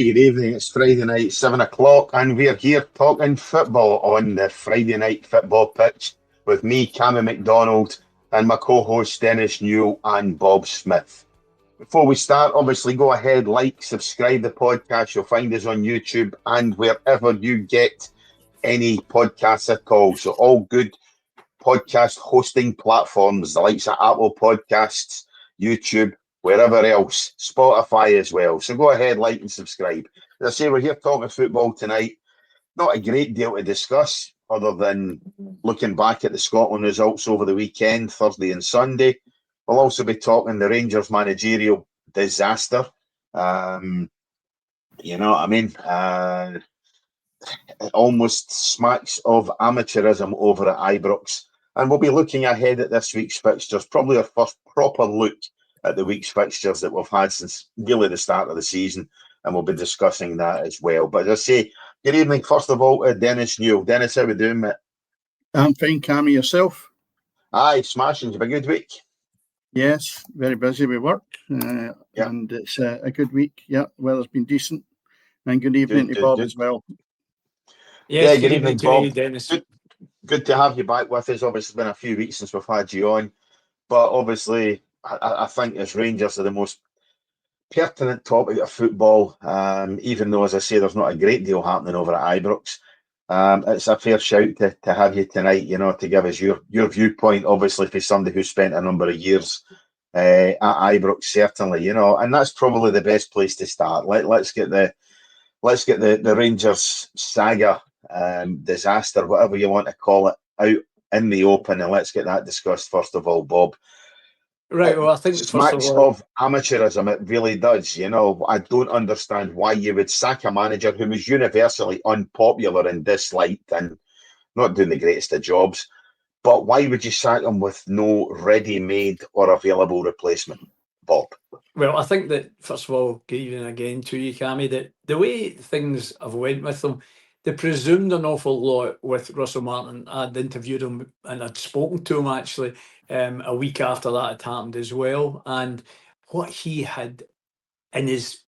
Good evening. It's Friday night, 7 o'clock, and we're here talking football on the Friday night football pitch with me, Cammy McDonald, and my co-hosts Dennis Newell and Bob Smith. Before we start, obviously go ahead, like, subscribe the podcast. You'll find us on YouTube and wherever you get any podcasts at all. So all good podcast hosting platforms, the likes of Apple Podcasts, YouTube, wherever else, Spotify as well. So go ahead, like and subscribe. As I say, we're here talking football tonight. Not a great deal to discuss other than looking back at the Scotland results over the weekend, Thursday and Sunday. We'll also be talking the Rangers managerial disaster. You know what I mean? It almost smacks of amateurism over at Ibrox. And we'll be looking ahead at this week's fixtures, probably our first proper look at the week's fixtures that we've had since really the start of the season, and we'll be discussing that as well. But as I say, good evening, first of all, to Dennis Newell. Dennis, how we doing, mate? I'm fine, Cammy. Yourself? Aye, smashing. It's been a good week. Yes, very busy with work, and it's a good week. Yeah, weather's been decent. And good evening to Bob as well. Yes, good evening, Bob. Dennis. Good to have you back with us. Obviously, it's been a few weeks since we've had you on, but obviously, I think as Rangers are the most pertinent topic of football, even though, as I say, there's not a great deal happening over at Ibrox. It's a fair shout to have you tonight, you know, to give us your viewpoint, obviously, for somebody who spent a number of years at Ibrox, certainly, you know, and that's probably the best place to start. Let's get the Rangers saga, disaster, whatever you want to call it, out in the open, and let's get that discussed first of all, Bob. Right, well, I think smacks of amateurism, it really does. You know, I don't understand why you would sack a manager who was universally unpopular and disliked and not doing the greatest of jobs, but why would you sack him with no ready-made or available replacement, Bob? Well, I think that, first of all, good evening again to you, Cammy, that the way things have went with them, they presumed an awful lot with Russell Martin. I'd interviewed him and I'd spoken to him actually a week after that had happened as well. And what he had in his,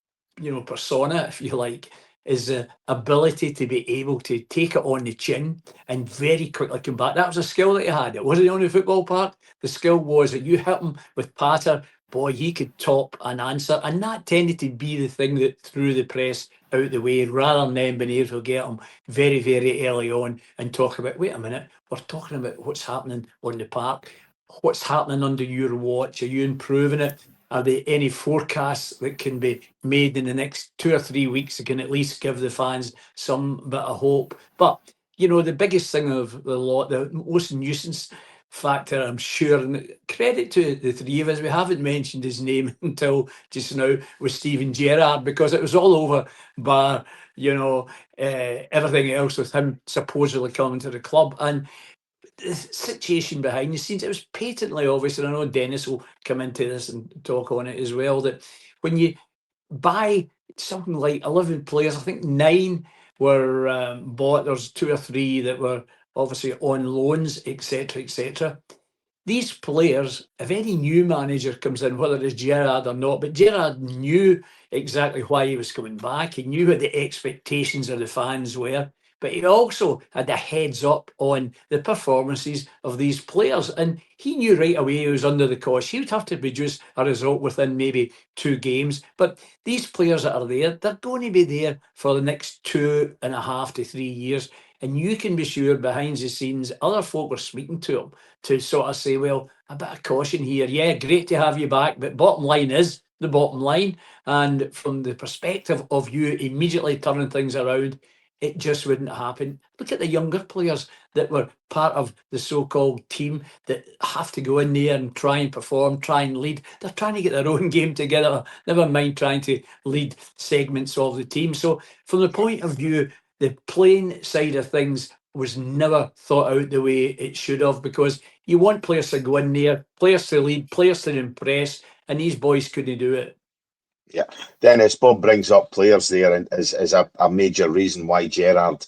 persona, if you like, is the ability to be able to take it on the chin and very quickly come back. That was a skill that he had. It wasn't on the football part. The skill was that you hit him with patter, boy, he could top an answer. And that tended to be the thing that threw the press out the way, rather than them being able to get him very, very early on and talk about, wait a minute, we're talking about what's happening on the park. What's happening under your watch? Are you improving it? Are there any forecasts that can be made in the next 2 or 3 weeks that can at least give the fans some bit of hope? But, the biggest thing of the lot, the most nuisance factor, I'm sure, and credit to the three of us, we haven't mentioned his name until just now, was Steven Gerrard, because it was all over bar, everything else with him supposedly coming to the club. And the situation behind the scenes, it was patently obvious, and I know Dennis will come into this and talk on it as well, that when you buy something like 11 players, I think 9 were bought, there's 2 or 3 that were obviously on loans, etc., etc. These players, if any new manager comes in, whether it's Gerrard or not, but Gerrard knew exactly why he was coming back. He knew what the expectations of the fans were, but he also had a heads up on the performances of these players. And he knew right away he was under the cosh. He would have to produce a result within maybe 2 games. But these players that are there, they're going to be there for the next 2.5 to 3 years. And you can be sure behind the scenes, other folk are speaking to him to sort of say, well, a bit of caution here. Yeah, great to have you back. But bottom line is the bottom line. And from the perspective of you immediately turning things around, it just wouldn't happen. Look at the younger players that were part of the so-called team that have to go in there and try and perform, try and lead. They're trying to get their own game together, never mind trying to lead segments of the team. So from the point of view, the playing side of things was never thought out the way it should have, because you want players to go in there, players to lead, players to impress, and these boys couldn't do it. Yeah, Dennis, Bob brings up players there and is a major reason why Gerrard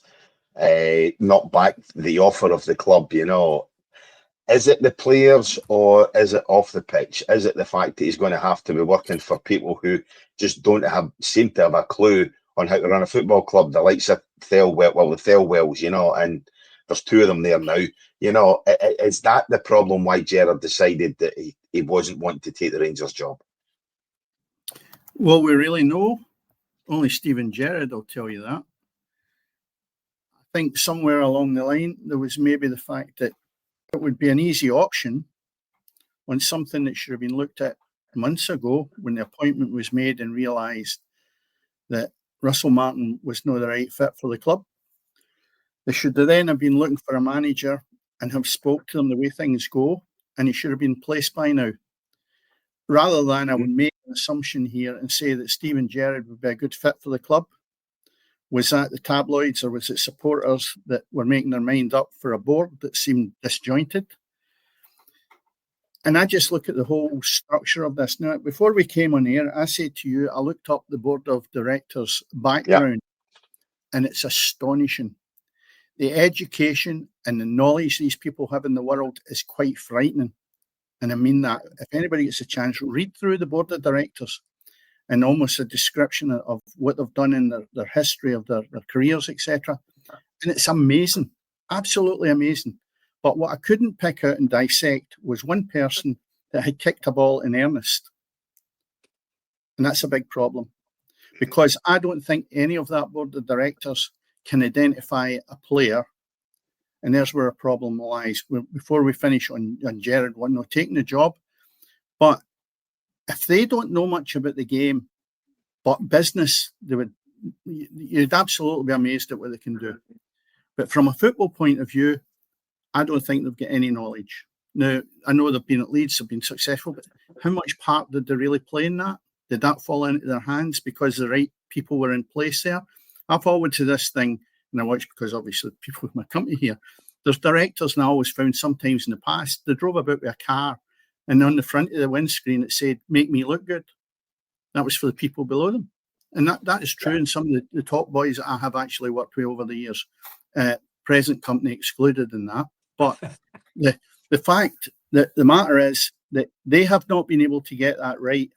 knocked back the offer of the club. Is it the players or is it off the pitch? Is it the fact that he's going to have to be working for people who just don't seem to have a clue on how to run a football club, the likes of the Thelwells, you know, and there's two of them there now. You know, is that the problem why Gerrard decided that he wasn't wanting to take the Rangers job? Well, we really know. Only Steven Gerrard will tell you that. I think somewhere along the line, there was maybe the fact that it would be an easy option on something that should have been looked at months ago when the appointment was made and realised that Russell Martin was not the right fit for the club. They should have then have been looking for a manager and have spoke to them the way things go, and he should have been placed by now. Rather than I would make an assumption here and say that Steven Gerrard would be a good fit for the club. Was that the tabloids or was it supporters that were making their mind up for a board that seemed disjointed? And I just look at the whole structure of this. Now, before we came on air, I said to you, I looked up the board of directors' background, and it's astonishing. The education and the knowledge these people have in the world is quite frightening. And I mean that. If anybody gets a chance, read through the board of directors and almost a description of what they've done in their history of their careers, etc. And it's amazing, absolutely amazing. But what I couldn't pick out and dissect was one person that had kicked a ball in earnest. And that's a big problem because I don't think any of that board of directors can identify a player. And there's where a problem lies. Before we finish on Gerrard not taking the job, but if they don't know much about the game, but business, you'd absolutely be amazed at what they can do. But from a football point of view, I don't think they've got any knowledge. Now, I know they've been at Leeds, they've been successful, but how much part did they really play in that? Did that fall into their hands because the right people were in place there? I forward to this thing, and I watch because obviously people with my company here, there's directors, and I always found sometimes in the past, they drove about with a car, and on the front of the windscreen it said, "Make me look good." That was for the people below them. And that is true in some of the top boys that I have actually worked with over the years, present company excluded in that. But the fact that the matter is that they have not been able to get that right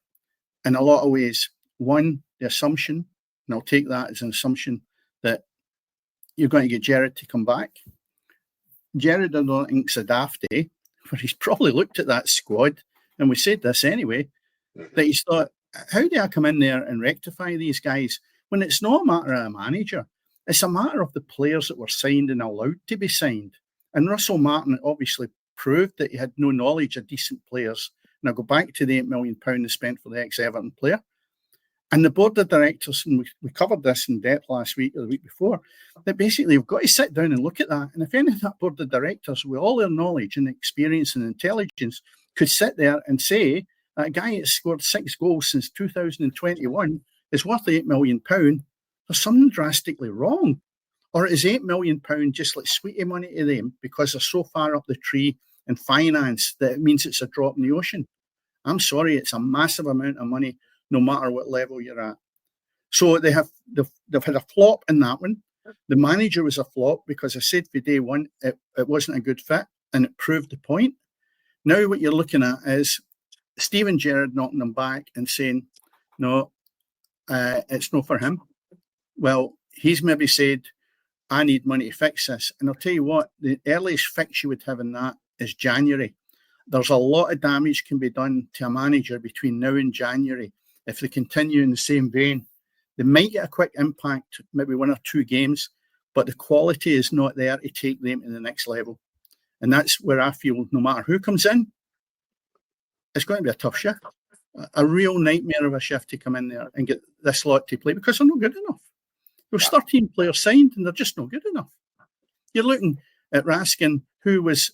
in a lot of ways. One, the assumption, and I'll take that as an assumption, that you're going to get Gerrard to come back. Gerrard, I don't think, is a daft day, but he's probably looked at that squad, and we said this anyway, that he's thought, how do I come in there and rectify these guys when it's not a matter of a manager? It's a matter of the players that were signed and allowed to be signed. And Russell Martin obviously proved that he had no knowledge of decent players. And I'll go back to the £8 million they spent for the ex-Everton player. And the board of directors, and we covered this in depth last week or the week before, that basically you've got to sit down and look at that. And if any of that board of directors, with all their knowledge and experience and intelligence, could sit there and say, a guy that's scored 6 goals since 2021 is worth £8 million, there's something drastically wrong. Or is £8 million just like sweetie money to them because they're so far up the tree in finance that it means it's a drop in the ocean? I'm sorry, it's a massive amount of money, no matter what level you're at. So they've had a flop in that one. The manager was a flop because I said for day one it wasn't a good fit, and it proved the point. Now what you're looking at is Steven Gerrard knocking them back and saying, no, it's not for him. Well, he's maybe said, I need money to fix this. And I'll tell you what, the earliest fix you would have in that is January. There's a lot of damage can be done to a manager between now and January. If they continue in the same vein, they might get a quick impact, maybe 1 or 2 games, but the quality is not there to take them to the next level. And that's where I feel no matter who comes in, it's going to be a tough shift, a real nightmare of a shift to come in there and get this lot to play because they're not good enough. There's 13 players signed and they're just not good enough. You're looking at Raskin, who was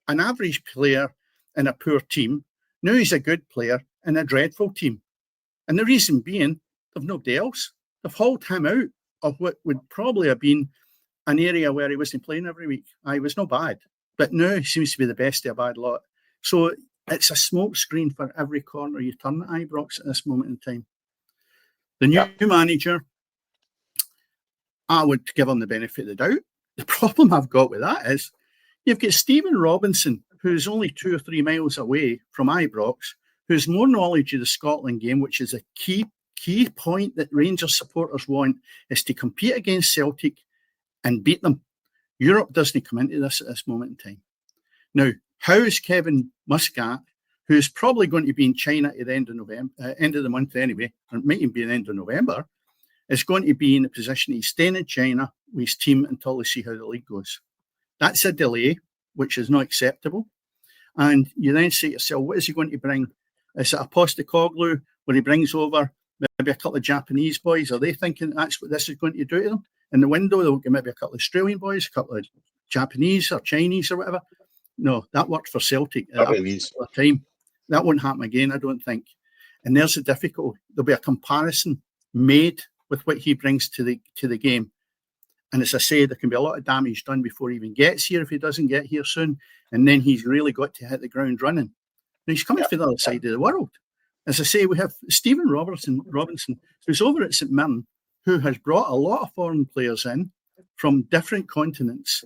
an average player in a poor team. Now he's a good player in a dreadful team. And the reason being, they've nobody else. They've hauled him out of what would probably have been an area where he wasn't playing every week. He was no bad. But now he seems to be the best of a bad lot. So it's a smoke screen for every corner you turn at Ibrox at this moment in time. The new manager, I would give him the benefit of the doubt. The problem I've got with that is you've got Stephen Robinson, who's only 2 or 3 miles away from Ibrox, who's more knowledge of the Scotland game, which is a key key point that Rangers supporters want is to compete against Celtic and beat them. Europe doesn't come into this at this moment in time. Now, how is Kevin Muscat, who's probably going to be in China at the end of November, end of the month anyway, or it might even be the end of November, is going to be in a position he's staying in China with his team until they see how the league goes? That's a delay, which is not acceptable. And you then say to yourself, what is he going to bring? Is it a Postecoglou where he brings over maybe a couple of Japanese boys? Are they thinking that's what this is going to do to them? In the window, they'll get maybe a couple of Australian boys, a couple of Japanese or Chinese or whatever. No, that worked for Celtic at a time. That won't happen again, I don't think. And there's the difficulty. There'll be a comparison made with what he brings to the game. And as I say, there can be a lot of damage done before he even gets here if he doesn't get here soon. And then he's really got to hit the ground running. Now, he's coming from the other side of the world. As I say, we have Stephen Robinson, who's over at St Mirren, who has brought a lot of foreign players in from different continents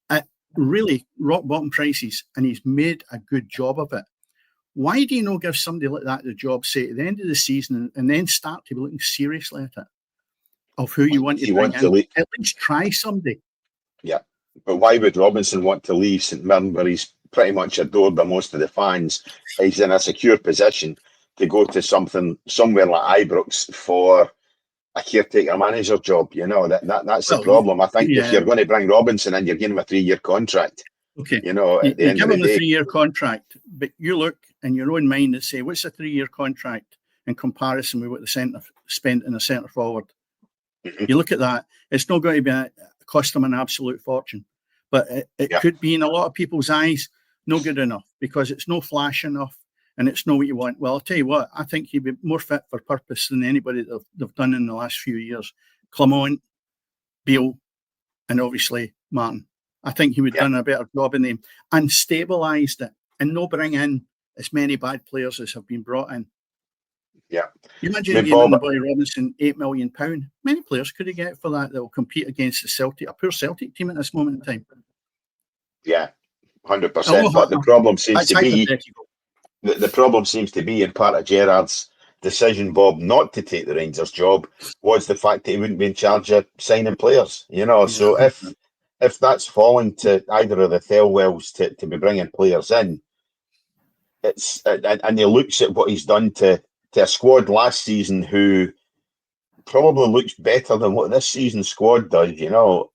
at really rock bottom prices, and he's made a good job of it. Why do you not give somebody like that the job, say, at the end of the season, and then start to be looking seriously at it, of who you want to bring in? At least try somebody. Yeah, but why would Robinson want to leave St Mirren, where he's pretty much adored by most of the fans? He's in a secure position to go to somewhere like Ibrox for a caretaker manager job. You know, that's the problem. I think if you're going to bring Robinson in, you're giving him a 3-year contract. Okay. You know, at the end give of the him day, a 3-year contract, but you look in your own mind and say, what's a 3-year contract in comparison with what the centre spent in a centre forward? Mm-hmm. You look at that, it's not going to cost them an absolute fortune, but it could be in a lot of people's eyes no good enough because it's no flash enough and it's not what you want. Well, I'll tell you what, I think he'd be more fit for purpose than anybody that they've done in the last few years. Clement, Beale, and obviously Martin. I think he would have done a better job in them and stabilised it and not bring in as many bad players as have been brought in. Yeah. You imagine giving the boy Robinson £8 million. Many players could he get for that will compete against the Celtic, a poor Celtic team at this moment in time? Yeah, 100%. But the problem seems to be the problem seems to be in part of Gerrard's decision, Bob, not to take the Rangers job was the fact that he wouldn't be in charge of signing players. You know, so if that's falling to either of the Thelwells to be bringing players in, it's and he looks at what he's done to a squad last season who probably looks better than what this season's squad does. You know,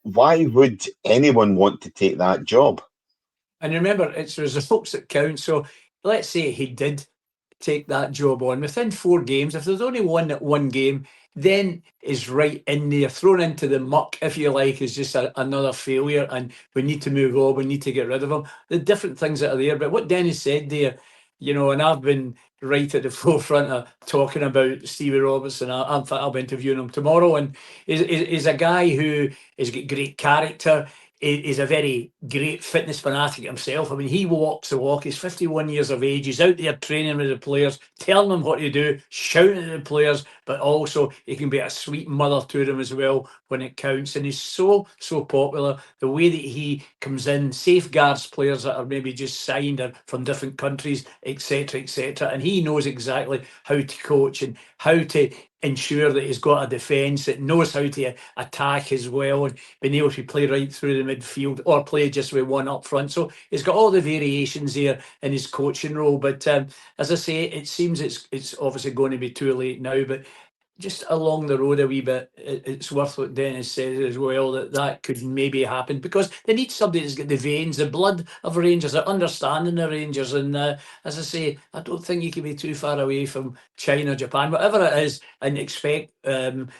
why would anyone want to take that job? And remember, it's results that count. So let's say he did take that job on. Within 4 games, if there's only one game, then is right in there, thrown into the muck, if you like, is just another failure. And we need to move on. We need to get rid of him. The different things that are there. But what Dennis said there, you know, and I've been right at the forefront of talking about Stevie Robertson. I'll be interviewing him tomorrow. And he's a guy who has got great character. He's a very great fitness fanatic himself. I mean, he walks the walk. He's 51 years of age. He's out there training with the players, telling them what to do, shouting at the players, but also he can be a sweet mother to them as well when it counts. And he's so popular. The way that he comes in, safeguards players that are maybe just signed or from different countries, etc., etc. And he knows exactly how to coach and how to ensure that he's got a defence that knows how to attack as well and being able to play right through the midfield or play just with one up front. So he's got all the variations there in his coaching role. But as I say, it seems it's obviously going to be too late now, but just along the road a wee bit, it's worth what Dennis says as well, that could maybe happen because they need somebody that's got the veins, the blood of Rangers, that understanding the Rangers. And as I say, I don't think you can be too far away from China, Japan, whatever it is, and expect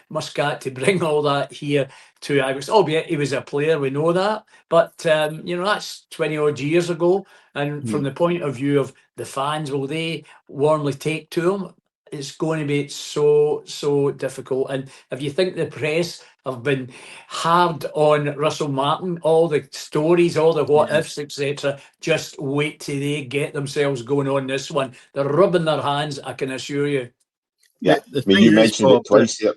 Muscat to bring all that here to Ibrox. Albeit he was a player, we know that, but you know, that's 20 odd years ago. And from the point of view of the fans, will they warmly take to him? It's going to be so difficult. And if you think the press have been hard on Russell Martin, all the stories, all the what ifs, etc., just wait till they get themselves going on this one. They're rubbing their hands, I can assure you. Yeah, I mean, you mentioned it twice there.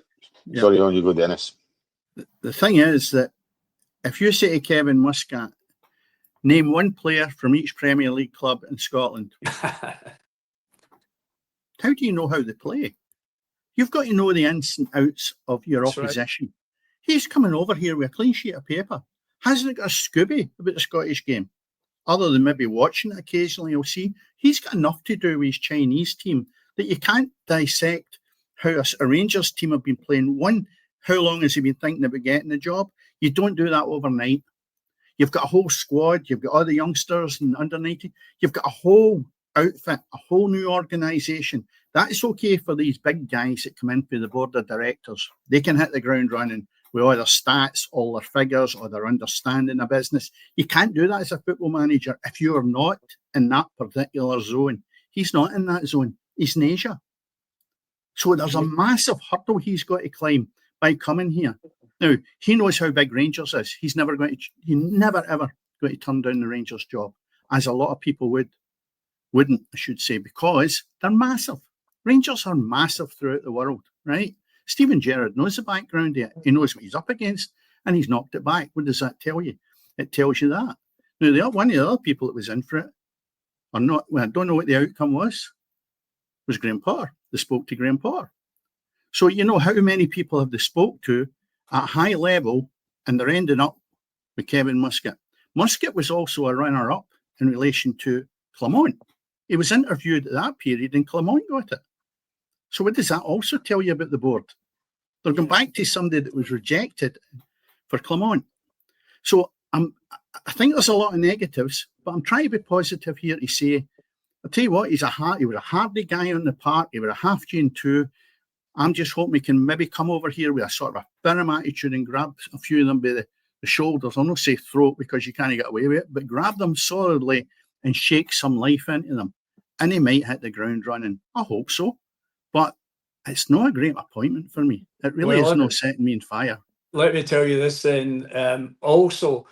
Sorry, on you go, Dennis. The thing is that if you say to Kevin Muscat, name one player from each Premier League club in Scotland, How do you know how they play? You've got to know the ins and outs of your That's right. opposition. He's coming over here with a clean sheet of paper. Hasn't got a Scooby about the Scottish game, other than maybe watching it occasionally. You'll see he's got enough to do with his Chinese team that you can't dissect how a Rangers team have been playing. One, how long has he been thinking about getting the job? You don't do that overnight. You've got a whole squad. You've got all the youngsters and under 19. You've got a whole outfit, a whole new organisation. That is okay for these big guys that come in through the board of directors. They can hit the ground running with all their stats, all their figures, or their understanding of business. You can't do that as a football manager if you are not in that particular zone. He's not in that zone. He's in Asia. So there's a massive hurdle he's got to climb by coming here. Now, he knows how big Rangers is. He never ever going to turn down the Rangers job, as a lot of people wouldn't, I should say, because they're massive. Rangers are massive throughout the world, right? Stephen Gerrard knows the background here. He knows what he's up against, and he's knocked it back. What does that tell you? It tells you that. Now, one of the other people that was in for it, or not, well, I don't know what the outcome was Graham Potter. They spoke to Graham Potter. So you know how many people have they spoke to at high level, and they're ending up with Kevin Muscat. Muscat was also a runner-up in relation to Clement. He was interviewed at that period, and Clement got it. So what does that also tell you about the board? They're going back to somebody that was rejected for Clement. So I think there's a lot of negatives, but I'm trying to be positive here to say, I'll tell you what, he was a hardy guy on the park. He was a half Gene too. I'm just hoping he can maybe come over here with a sort of a bit of attitude and grab a few of them by the shoulders. I'll not say throat because you can't get away with it, but grab them solidly and shake some life into them. And he might hit the ground running. I hope so. But it's not a great appointment for me. It really is no setting me on fire. Let me tell you this then. Also,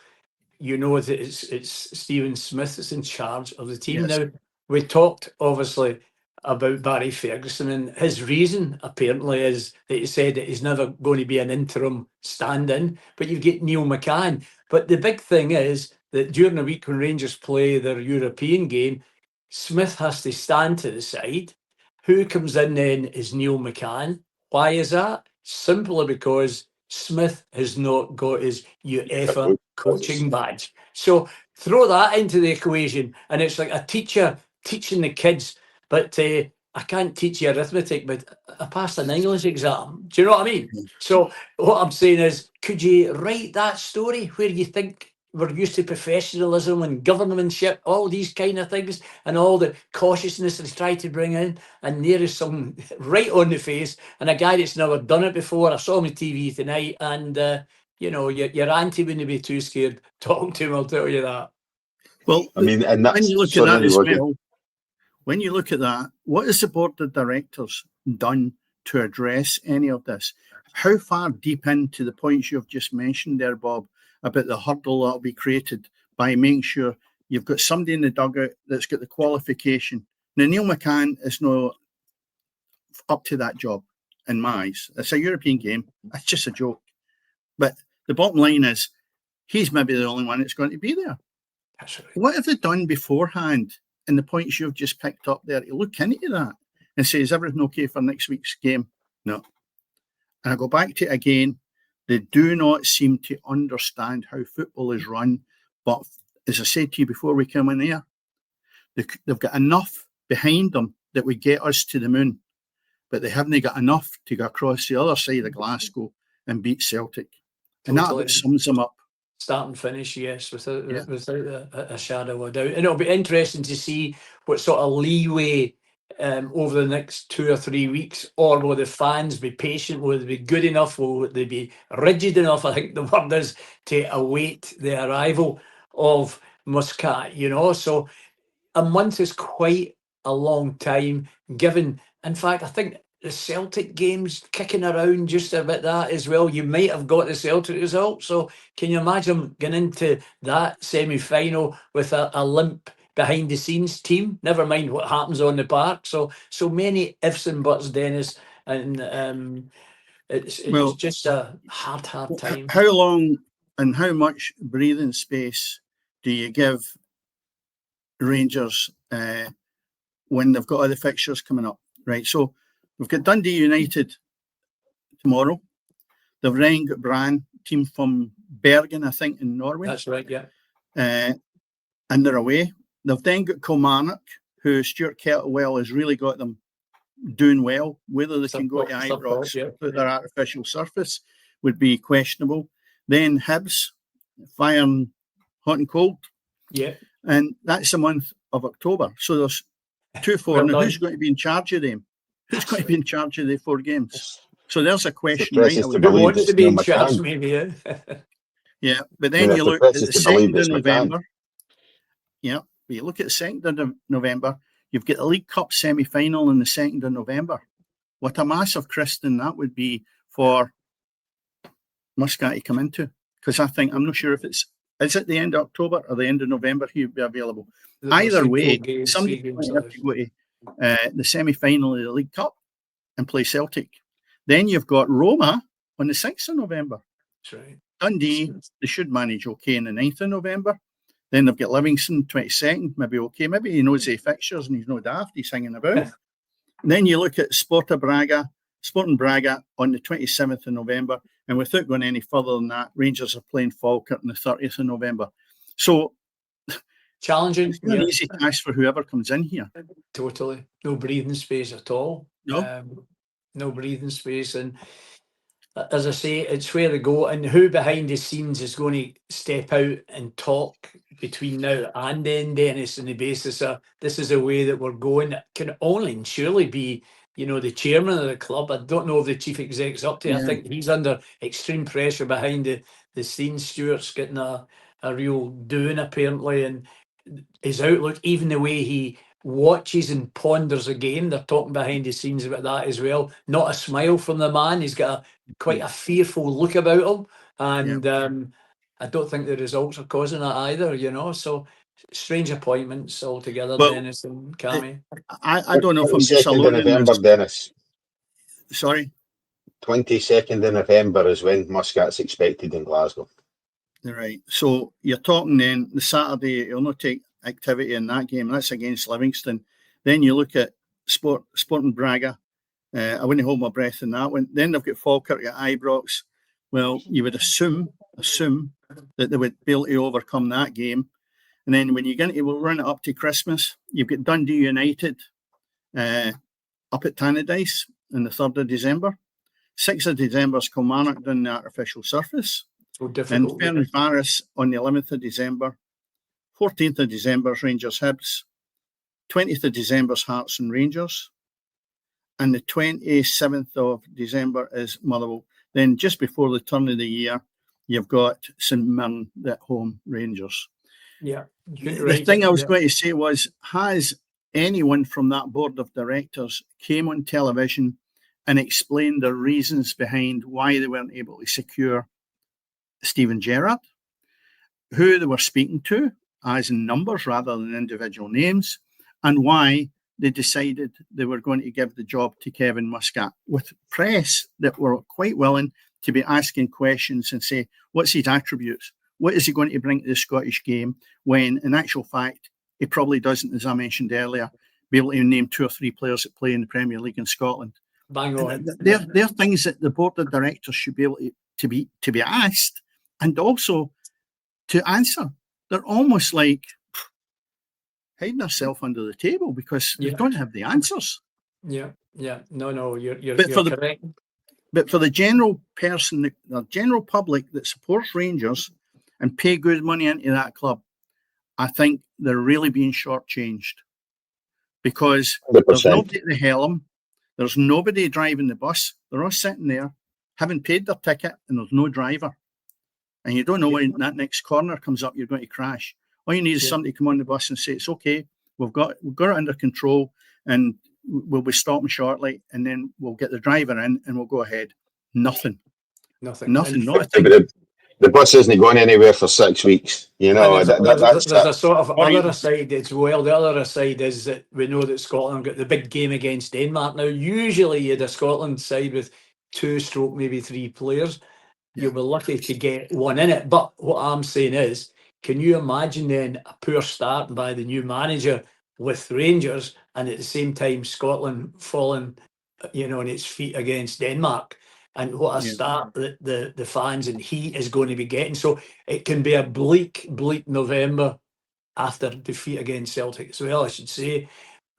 you know that it's Stephen Smith that's in charge of the team. Yes. Now, we talked obviously about Barry Ferguson, and his reason apparently is that he said that he's never going to be an interim stand-in, but you get Neil McCann. But the big thing is that during the week when Rangers play their European game, Smith has to stand to the side. Who comes in then is Neil McCann. Why is that? Simply because Smith has not got his UEFA coaching badge. So throw that into the equation, and it's like a teacher teaching the kids, but I can't teach you arithmetic, but I passed an English exam. Do you know what I mean? So what I'm saying is, could you write that story where you think we're used to professionalism and governmentship, all these kind of things, and all the cautiousness they try to bring in, and there is some right on the face, and a guy that's never done it before. I saw him on TV tonight, and your auntie wouldn't be too scared talking to him, I'll tell you that. Well, I mean, and when you look at that as well, when you look at that, what has the board of directors done to address any of this? How far deep into the points you've just mentioned there, Bob, about the hurdle that will be created by making sure you've got somebody in the dugout that's got the qualification? Now, Neil McCann is not up to that job in my eyes. It's a European game. It's just a joke. But the bottom line is, he's maybe the only one that's going to be there. That's right. What have they done beforehand in the points you've just picked up there to look into that and say, is everything okay for next week's game? No. And I go back to it again. They do not seem to understand how football is run. But as I said to you before we came in here, they've got enough behind them that would get us to the moon. But they haven't got enough to go across the other side of Glasgow and beat Celtic. And that sums them up. Start and finish, yes, without a shadow of a doubt. And it'll be interesting to see what sort of leeway over the next 2 or 3 weeks, or will the fans be patient? Will they be good enough? Will they be rigid enough? I think the word is, to await the arrival of Muscat, So a month is quite a long time, given, in fact, I think the Celtic game's kicking around just about that as well. You might have got the Celtic result. So can you imagine going into that semi-final with a limp behind the scenes team? Never mind what happens on the park. So many ifs and buts, Dennis. And it's just a hard time. How long and how much breathing space do you give Rangers when they've got other fixtures coming up? Right, so we've got Dundee United tomorrow. They've then got Brann, team from Bergen, I think, in Norway. That's right, yeah. And they're away. They've then got Kilmarnock, who Stuart Kettlewell has really got them doing well. Whether they can go to Ibrox or put their artificial surface would be questionable. Then Hibs, firing hot and cold. Yeah. And that's the month of October. So there's 2-4. Now, who's going to be in charge of them? Who's going to be in charge of the 4 games? So there's a question. Right, who wants to be in charge, maybe, yeah. Yeah, but then you look at the 2nd of November. Yeah, but you look at the 2nd of November, you've got the League Cup semi-final on the 2nd of November. What a massive christening that would be for Muscat to come into. Because I'm not sure if is it the end of October or the end of November he would be available. Either way, somebody might have to go to the semi-final of the League Cup and play Celtic. Then you've got Roma on the 6th of November. That's right. Dundee, they should manage okay in the 9th of November. Then they've got Livingston, 22nd, maybe okay. Maybe he knows the fixtures and he's no daft, he's hanging about. Then you look at Sporting Braga on the 27th of November. And without going any further than that, Rangers are playing Falkirk on the 30th of November. So, challenging. It's not an easy task for whoever comes in here. Totally. No breathing space at all. No. No breathing space. And as I say, it's where they go. And who behind the scenes is going to step out and talk between now and then, Dennis, on the basis of this is a way that we're going? It can only and surely be, the chairman of the club. I don't know if the chief exec's up to it. I think he's under extreme pressure behind the scenes. Stuart's getting a real doing, apparently. And his outlook, even the way he watches and ponders a game, they're talking behind the scenes about that as well. Not a smile from the man. He's got quite a fearful look about him. And I don't think the results are causing that either, So strange appointments altogether, Dennis and Cammy. I don't know if I'm just alone in November, Dennis. Sorry? 22nd of November is when Muscat's expected in Glasgow. Right. So you're talking then the Saturday, you'll not take activity in that game. That's against Livingston. Then you look at Sporting Braga. I wouldn't hold my breath in that one. Then they've got Falkirk at Ibrox. Well, you would assume that they would be able to overcome that game. And then when you get into, we'll run it up to Christmas. You've got Dundee United up at Tannadice on the 3rd of December. 6th of December is Kilmarnock down the artificial surface. So difficult. And Ferris on the 11th of December. 14th of December is Rangers Hibs. 20th of December is Hearts and Rangers. And the 27th of December is Motherwell. Then just before the turn of the year, you've got St Mirren at home, Rangers. Yeah. The thing I was going to say was, has anyone from that board of directors came on television and explained the reasons behind why they weren't able to secure Steven Gerrard, who they were speaking to, as in numbers rather than individual names, and why they decided they were going to give the job to Kevin Muscat, with press that were quite willing to be asking questions and say, what's his attributes? What is he going to bring to the Scottish game when, in actual fact, he probably doesn't, as I mentioned earlier, be able to name 2 or 3 players that play in the Premier League in Scotland. Bang on. They're things that the board of directors should be able to be asked and also to answer. They're almost like hiding themselves under the table because they don't have the answers. Yeah. No, you're correct. But for the general person, the general public that supports Rangers and pay good money into that club, I think they're really being shortchanged because 100%. There's nobody at the helm, there's nobody driving the bus. They're all sitting there, having paid their ticket, and there's no driver. And you don't know when that next corner comes up, you're going to crash. All you need is somebody to come on the bus and say, it's okay, we've got it under control, and we'll be stopping shortly, and then we'll get the driver in and we'll go ahead. Nothing. Not a thing. The bus isn't going anywhere for 6 weeks. There's a sort of other aside as well. The other aside is that we know that Scotland got the big game against Denmark. Now, usually you had a Scotland side with 2 / maybe 3 players. You'll be lucky to get one in it. But what I'm saying is, can you imagine then a poor start by the new manager with Rangers, and at the same time Scotland falling, on its feet against Denmark. And what a start that the fans and he is going to be getting. So it can be a bleak November after defeat against Celtic as well, I should say,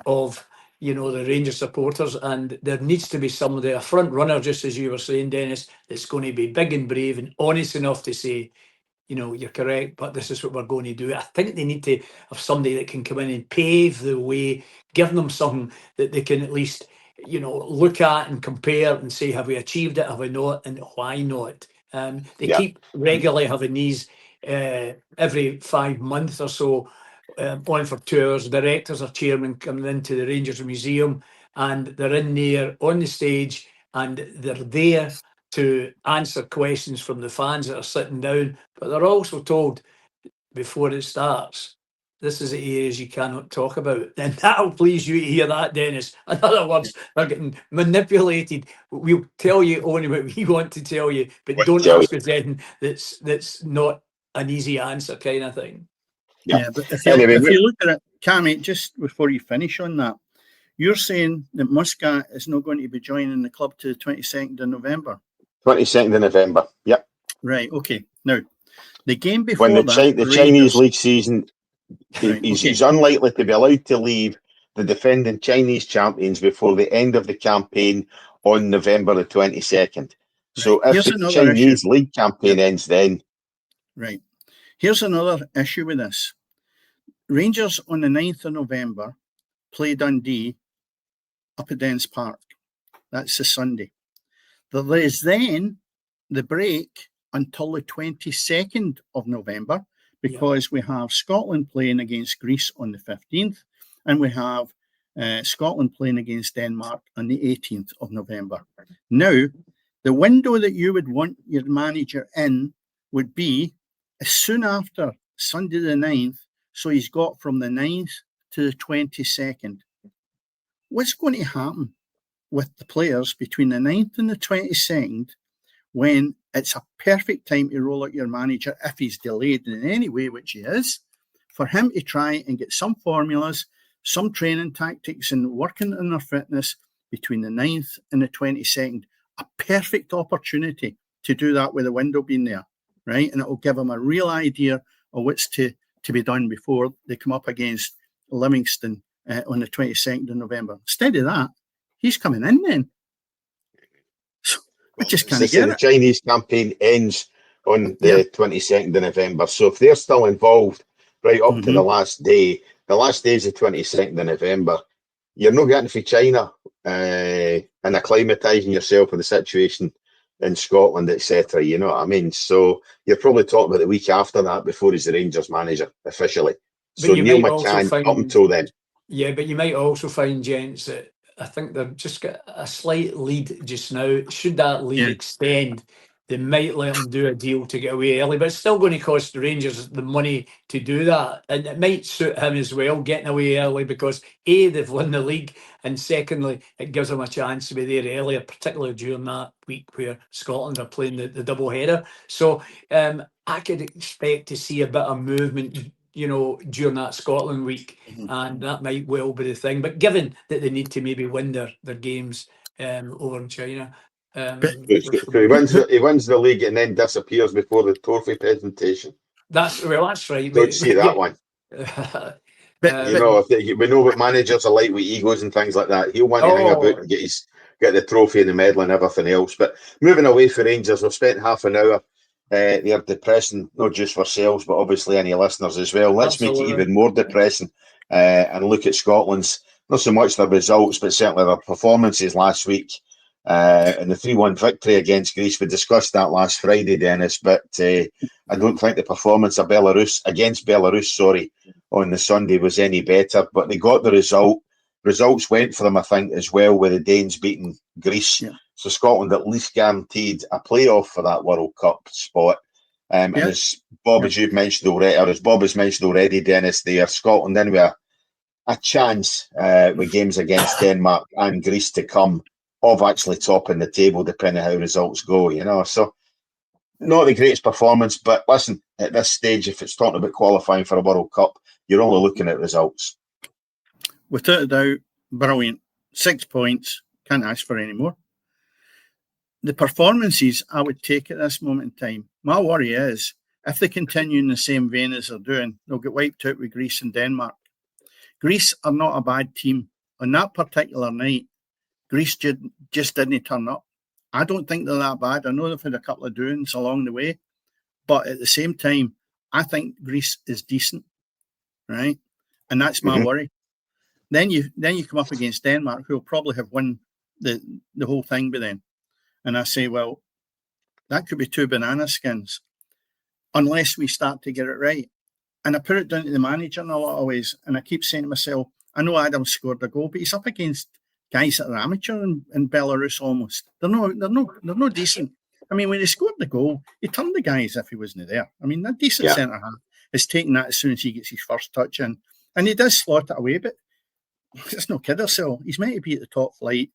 of the Rangers supporters. And there needs to be somebody, a front runner, just as you were saying, Dennis, that's going to be big and brave and honest enough to say, you're correct, but this is what we're going to do. I think they need to have somebody that can come in and pave the way, give them something that they can at least, look at and compare and say, have we achieved it? Have we not? And why not? They keep regularly having these every 5 months or so on for tours. Directors or chairman coming into the Rangers Museum, and they're in there on the stage, and they're there to answer questions from the fans that are sitting down, but they're also told before it starts, this is the areas you cannot talk about. And that'll please you to hear that, Dennis. In other words, they're getting manipulated. We'll tell you only what we want to tell you, but don't ask us anything that's not an easy answer kind of thing. Yeah, but if you look at it, Cammy, just before you finish on that, you're saying that Muscat is not going to be joining the club to the 22nd of November. 22nd of November, yep. Right, okay. Now, the game before when the Chinese league season, he's unlikely to be allowed to leave the defending Chinese champions before the end of the campaign on November the 22nd. Right. So if the Chinese league campaign ends then. Right. Here's another issue with this. Rangers on the 9th of November play Dundee up at Dens Park. That's the Sunday. There is then the break until the 22nd of November because we have Scotland playing against Greece on the 15th and we have Scotland playing against Denmark on the 18th of November. Now, the window that you would want your manager in would be as soon after Sunday the 9th, so he's got from the 9th to the 22nd. What's going to happen with the players between the 9th and the 22nd when it's a perfect time to roll out your manager if he's delayed in any way, which he is, for him to try and get some formulas, some training tactics and working on their fitness between the 9th and the 22nd. A perfect opportunity to do that with the window being there, right? And it will give him a real idea of what's to be done before they come up against Livingston on the 22nd of November. Instead of that, he's coming in then. I just can't get it. The Chinese campaign ends on the 22nd of November. So if they're still involved right up to the last day is the 22nd of November, you're not getting for China and acclimatising yourself with the situation in Scotland, etc. You know what I mean? So you're probably talking about the week after that before he's the Rangers manager officially. But so Neil McCann up until then. Yeah, but you might also find, gents, that I think they've just got a slight lead just now. Should that lead extend, they might let him do a deal to get away early, but it's still going to cost the Rangers the money to do that. And it might suit him as well, getting away early, because A, they've won the league, and secondly, it gives them a chance to be there earlier, particularly during that week where Scotland are playing the double header. So I could expect to see a bit of movement, you know, during that Scotland week, and that might well be the thing. But given that they need to maybe win their games over in China, so he wins the league and then disappears before the trophy presentation. That's right. Don't see that one. You know, we know what managers are like with egos and things like that. He'll want to hang about and get the trophy and the medal and everything else. But moving away for Rangers, we've spent half an hour. They're depressing, not just for ourselves, but obviously any listeners as well. Let's make it even more depressing and look at Scotland's, not so much their results, but certainly their performances last week. And the 3-1 victory against Greece. We discussed that last Friday, Dennis, but I don't think the performance of Belarus on the Sunday was any better, but they got the result. Results went for them, I think, as well, with the Danes beating Greece. Yeah. So Scotland at least guaranteed a playoff for that World Cup spot. And as Bob, as you've mentioned already, or as Bob has mentioned already, Dennis, there, Scotland in with a chance with games against Denmark and Greece to come of actually topping the table, depending on how results go, you know. So not the greatest performance, but listen, at this stage, if it's talking about qualifying for a World Cup, you're only looking at results. without a doubt, brilliant. 6 points, can't ask for any more. The performances I would take at this moment in time, my worry is, if they continue in the same vein as they're doing, they'll get wiped out with Greece and Denmark. Greece are not a bad team. On that particular night, Greece just didn't turn up. I don't think they're that bad. I know they've had a couple of doings along the way, but at the same time, I think Greece is decent, right? And that's my worry. Then you come up against Denmark, who'll probably have won the whole thing by then. And I say, well, that could be 2 banana skins, unless we start to get it right. And I put it down to the manager in a lot of ways. And I keep saying to myself, I know Adam scored a goal, but he's up against guys that are amateur in Belarus almost. They're no decent. I mean, when he scored the goal, he turned the guy as if he wasn't there. I mean, that decent centre half is taking that as soon as he gets his first touch in. And he does slot it away, but let's not kid ourselves. He's meant to be at the top flight.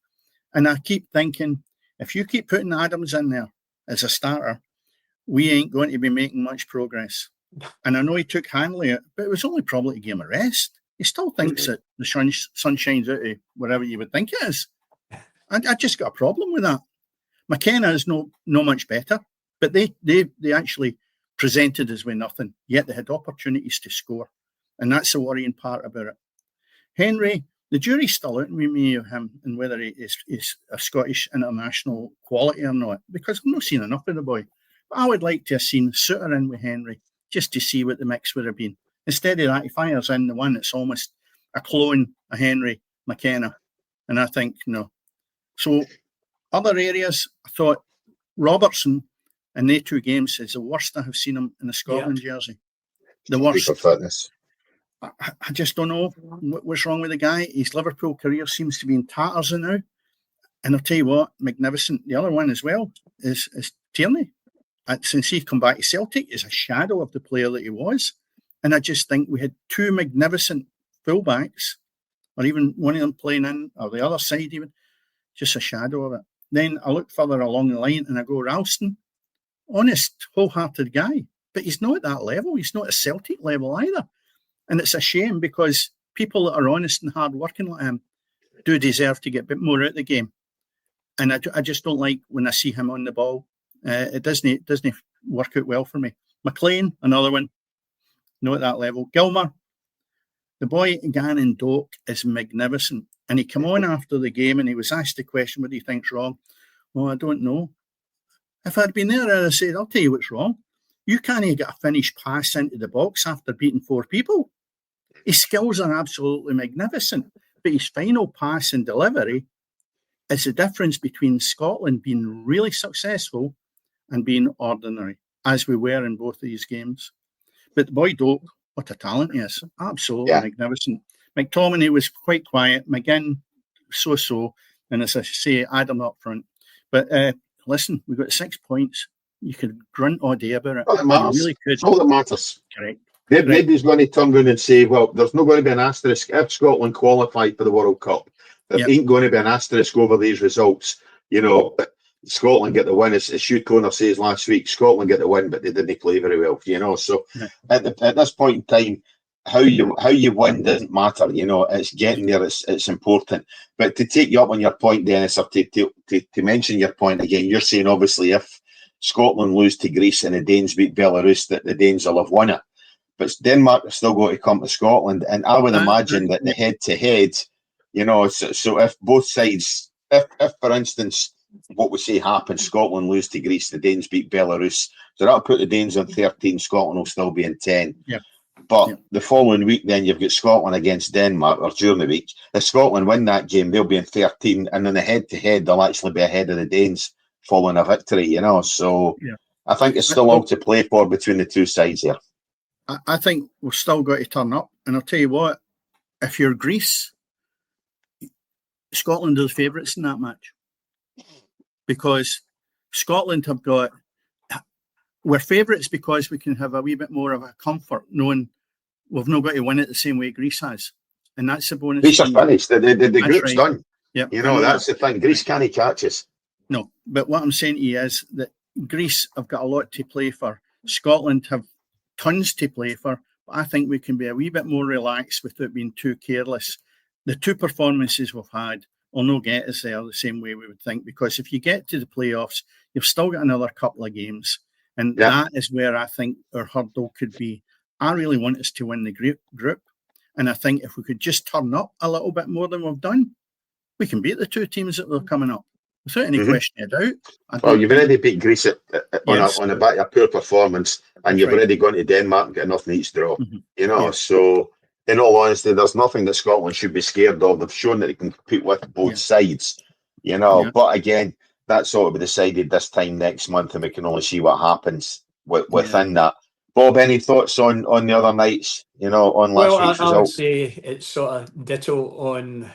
And I keep thinking, if you keep putting Adams in there as a starter, we ain't going to be making much progress. And I know he took Hanley out, but it was only probably a game of rest. He still thinks that the sun shines out of whatever you would think it is. I just got a problem with that. McKenna is no much better, but they actually presented us with nothing, yet they had opportunities to score. And that's the worrying part about it. Henry, the jury's still out with me of him and whether he is a Scottish international quality or not, because I've not seen enough of the boy. But I would like to have seen Suter in with Henry just to see what the mix would have been. Instead of that, he fires in the one that's almost a clone of Henry McKenna. And I think, no. So other areas, I thought Robertson in the 2 games is the worst I have seen him in a Scotland jersey. The worst. For fitness. I just don't know what's wrong with the guy. His Liverpool career seems to be in tatters now. And I'll tell you what, magnificent. The other one as well is Tierney. Since he's come back to Celtic, is a shadow of the player that he was. And I just think we had 2 magnificent fullbacks, or even one of them playing in, or the other side even, just a shadow of it. Then I look further along the line and I go, Ralston, honest, wholehearted guy. But he's not at that level. He's not at Celtic level either. And it's a shame because people that are honest and hard-working like him do deserve to get a bit more out of the game. And I just don't like when I see him on the ball. It doesn't work out well for me. McLean, another one, not at that level. Gilmer, the boy Gannon Doak is magnificent. And he came on after the game and he was asked the question, what do you think's wrong? Well, I don't know. If I'd been there, I'd have said, I'll tell you what's wrong. You can't get a finished pass into the box after beating 4 people. His skills are absolutely magnificent, but his final pass and delivery is the difference between Scotland being really successful and being ordinary, as we were in both of these games. But the boy Doak, what a talent he is. Absolutely magnificent. McTominay was quite quiet. McGinn, so-so. And as I say, Adam up front. But listen, we've got 6 points. You could grunt all day about it. All that matters. You really could. It's all that matters. Correct. Nobody's going to turn around and say, well, there's not going to be an asterisk if Scotland qualified for the World Cup. There ain't going to be an asterisk over these results. You know, Scotland get the win. As Hugh Conor says last week, Scotland get the win, but they didn't play very well. You know, so at this point in time, how you win doesn't matter. You know, it's getting there. It's important. But to take you up on your point, Dennis, or to mention your point again, you're saying obviously if Scotland lose to Greece and the Danes beat Belarus, that the Danes will have won it. But Denmark are still going to come to Scotland, and I would imagine that the head-to-head, you know, so if both sides, if for instance, what we say happens, Scotland lose to Greece, the Danes beat Belarus, so that'll put the Danes on 13, Scotland will still be in 10. Yeah. But the following week, then you've got Scotland against Denmark, or during the week. If Scotland win that game, they'll be in 13, and then the head-to-head, they'll actually be ahead of the Danes following a victory, you know. So I think it's still all to play for between the two sides here. I think we've still got to turn up. And I'll tell you what, if you're Greece, Scotland are the favourites in that match. Because Scotland have got... We're favourites because we can have a wee bit more of a comfort knowing we've not got to win it the same way Greece has. And that's the bonus. Greece are finished. The group's done. Yep. You know, that's the thing. Greece can't catch us. No, but what I'm saying to you is that Greece have got a lot to play for. Scotland have tons to play for, but I think we can be a wee bit more relaxed without being too careless. the two performances we've had will not get us there the same way we would think, because if you get to the playoffs, you've still got another couple of games. And that is where I think our hurdle could be. I really want us to win the group. And I think if we could just turn up a little bit more than we've done, we can beat the two teams that are coming up. Without any question of doubt. Well, you've already beat Greece on the back of a poor performance, and you've already gone to Denmark and got nothing each draw. So in all honesty, there's nothing that Scotland should be scared of. They've shown that they can compete with both sides. But again, that's all to be decided this time next month, and we can only see what happens within that. Bob, any thoughts on the other nights, on last week's result? I would say it's sort of ditto on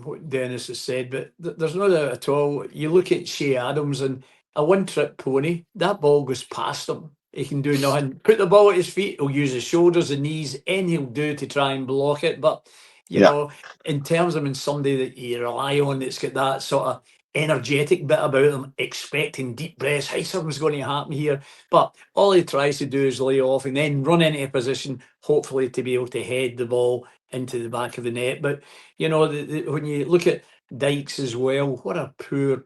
what Dennis has said, but there's no doubt at all. You look at Shea Adams and a one-trick pony, that ball goes past him. He can do nothing. Put the ball at his feet, he'll use his shoulders and knees, and he'll do to try and block it. But, you know, in terms of somebody that you rely on that's got that sort of energetic bit about them, expecting deep breaths, hey, something's going to happen here. But all he tries to do is lay off and then run into a position, hopefully to be able to head the ball into the back of the net. But, when you look at Dykes as well, what a poor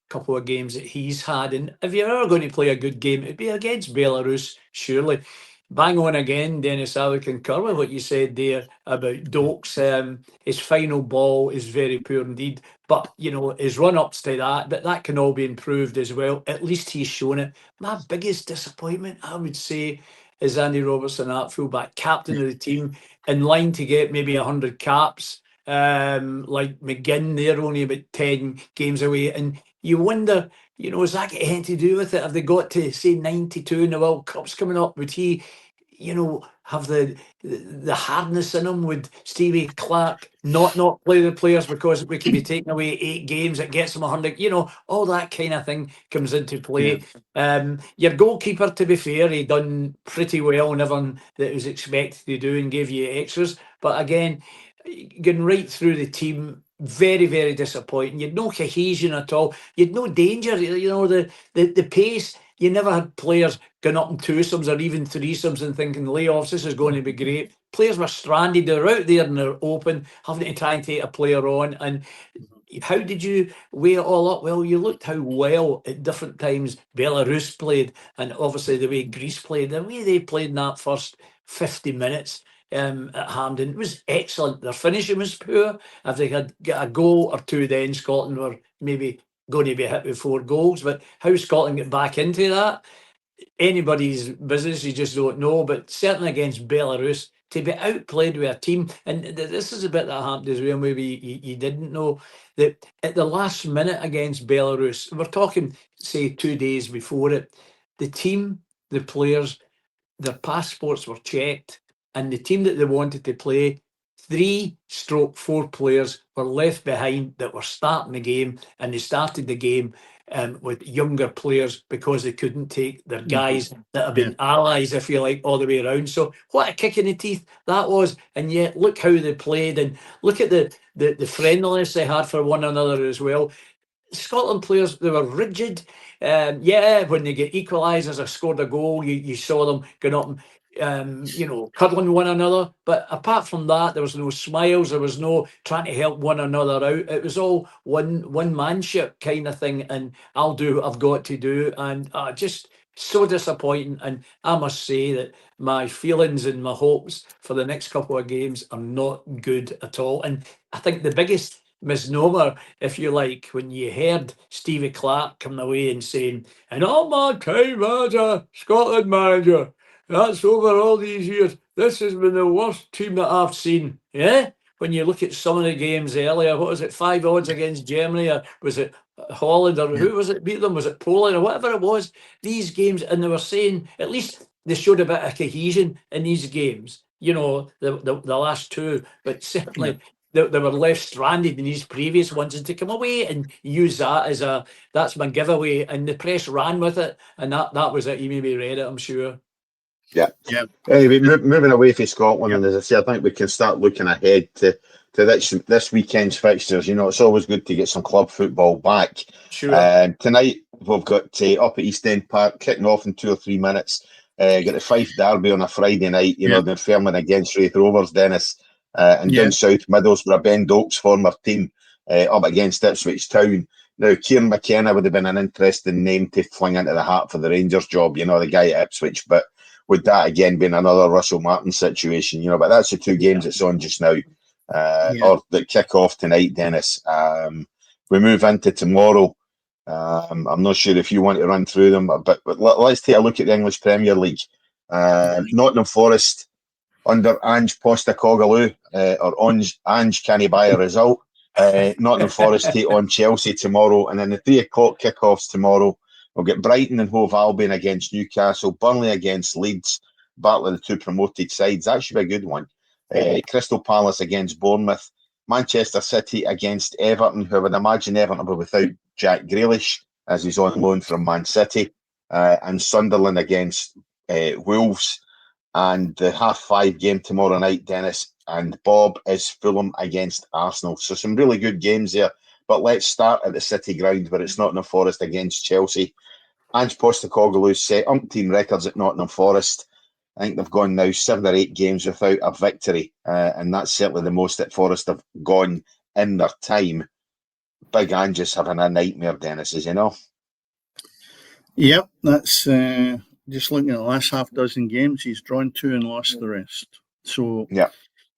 couple of games that he's had. And if you're ever going to play a good game, it'd be against Belarus, surely. Bang on again, Dennis. I would concur with what you said there about Dokes. His final ball is very poor indeed. But, his run-ups to that can all be improved as well. At least he's shown it. My biggest disappointment, I would say, is Andy Robertson at fullback, captain of the team, in line to get maybe 100 caps. Like McGinn, they're only about 10 games away. And you wonder, has that got anything to do with it? Have they got to, say, 92 in the World Cup's coming up? Would he, have the hardness in him? Would Stevie Clark not play the players because we could be taking away 8 games, it gets him 100? All that kind of thing comes into play. Your goalkeeper, to be fair, he done pretty well in everything that was expected to do and gave you extras. But again, going right through the team, very, very disappointing. You'd no cohesion at all. You'd no danger. The pace. You never had players going up in twosomes or even threesomes and thinking layoffs, this is going to be great. Players were stranded. They're out there and they're open, having to try and take a player on. And how did you weigh it all up? Well, you looked how well at different times Belarus played, and obviously the way Greece played, the way they played in that first 50 minutes. At Hampden, it was excellent. Their finishing was poor. If they had got a goal or two, then Scotland were maybe going to be hit with 4 goals. But how Scotland get back into that, anybody's business, you just don't know. But certainly against Belarus, to be outplayed with a team, and this is a bit that happened as well, maybe you didn't know, that at the last minute against Belarus, we're talking, say, 2 days before it, the team, the players, their passports were checked, and the team that they wanted to play, 3/4 players were left behind that were starting the game, and they started the game with younger players because they couldn't take their guys that have been allies, if you like, all the way around. So what a kick in the teeth that was. And yet look how they played, and look at the friendliness they had for one another as well. Scotland players, they were rigid. When they get equalisers or scored a goal, you saw them going up and cuddling one another. But apart from that, there was no smiles. There was no trying to help one another out. It was all one manship kind of thing. And I'll do what I've got to do. And just so disappointing. And I must say that my feelings and my hopes for the next couple of games are not good at all. And I think the biggest misnomer, if you like, when you heard Stevie Clark coming away and saying, "And all my time as a Scotland manager, that's over all these years, this has been the worst team that I've seen." Yeah? When you look at some of the games earlier, what was it, 5 odds against Germany, or was it Holland, or who was it beat them? Was it Poland, or whatever it was? These games, and they were saying, at least they showed a bit of cohesion in these games, the last 2, but certainly they were left stranded in these previous ones, and to come away and use that as that's my giveaway, and the press ran with it, and that was it. You maybe read it, I'm sure. Yeah. Anyway, moving away from Scotland, and as I say, I think we can start looking ahead to this weekend's fixtures. It's always good to get some club football back. Sure. Tonight we've got up at East End Park, kicking off in 2 or 3 minutes. Got the Fife Derby on a Friday night. They're filming against Raith Rovers, Dennis. and down south Middlesbrough, Ben Doak's former team, up against Ipswich Town. Now, Kieran McKenna would have been an interesting name to fling into the hat for the Rangers job, the guy at Ipswich, but would that again been another Russell Martin situation, but that's the two games it's on just now, or that kick off tonight, Dennis. We move into tomorrow. I'm not sure if you want to run through them, but let's take a look at the English Premier League. Nottingham Forest under Ange Postecoglou, or Ange can he buy a result? Nottingham Forest take on Chelsea tomorrow, and then the 3 o'clock kickoffs tomorrow. We'll get Brighton and Hove Albion against Newcastle, Burnley against Leeds, battle of the 2 promoted sides. That should be a good one. Crystal Palace against Bournemouth, Manchester City against Everton, who I would imagine Everton will be without Jack Grealish, as he's on loan from Man City, and Sunderland against Wolves. And the 5:30 game tomorrow night, Dennis and Bob, is Fulham against Arsenal. So some really good games there. But let's start at the City ground, where it's Nottingham Forest against Chelsea. Ange Postecoglou's set umpteen records at Nottingham Forest. I think they've gone now 7 or 8 games without a victory, and that's certainly the most that Forest have gone in their time. Big Ange is having a nightmare, Dennis, as you know. Yep, that's just looking at the last half dozen games, he's drawn 2 and lost the rest. So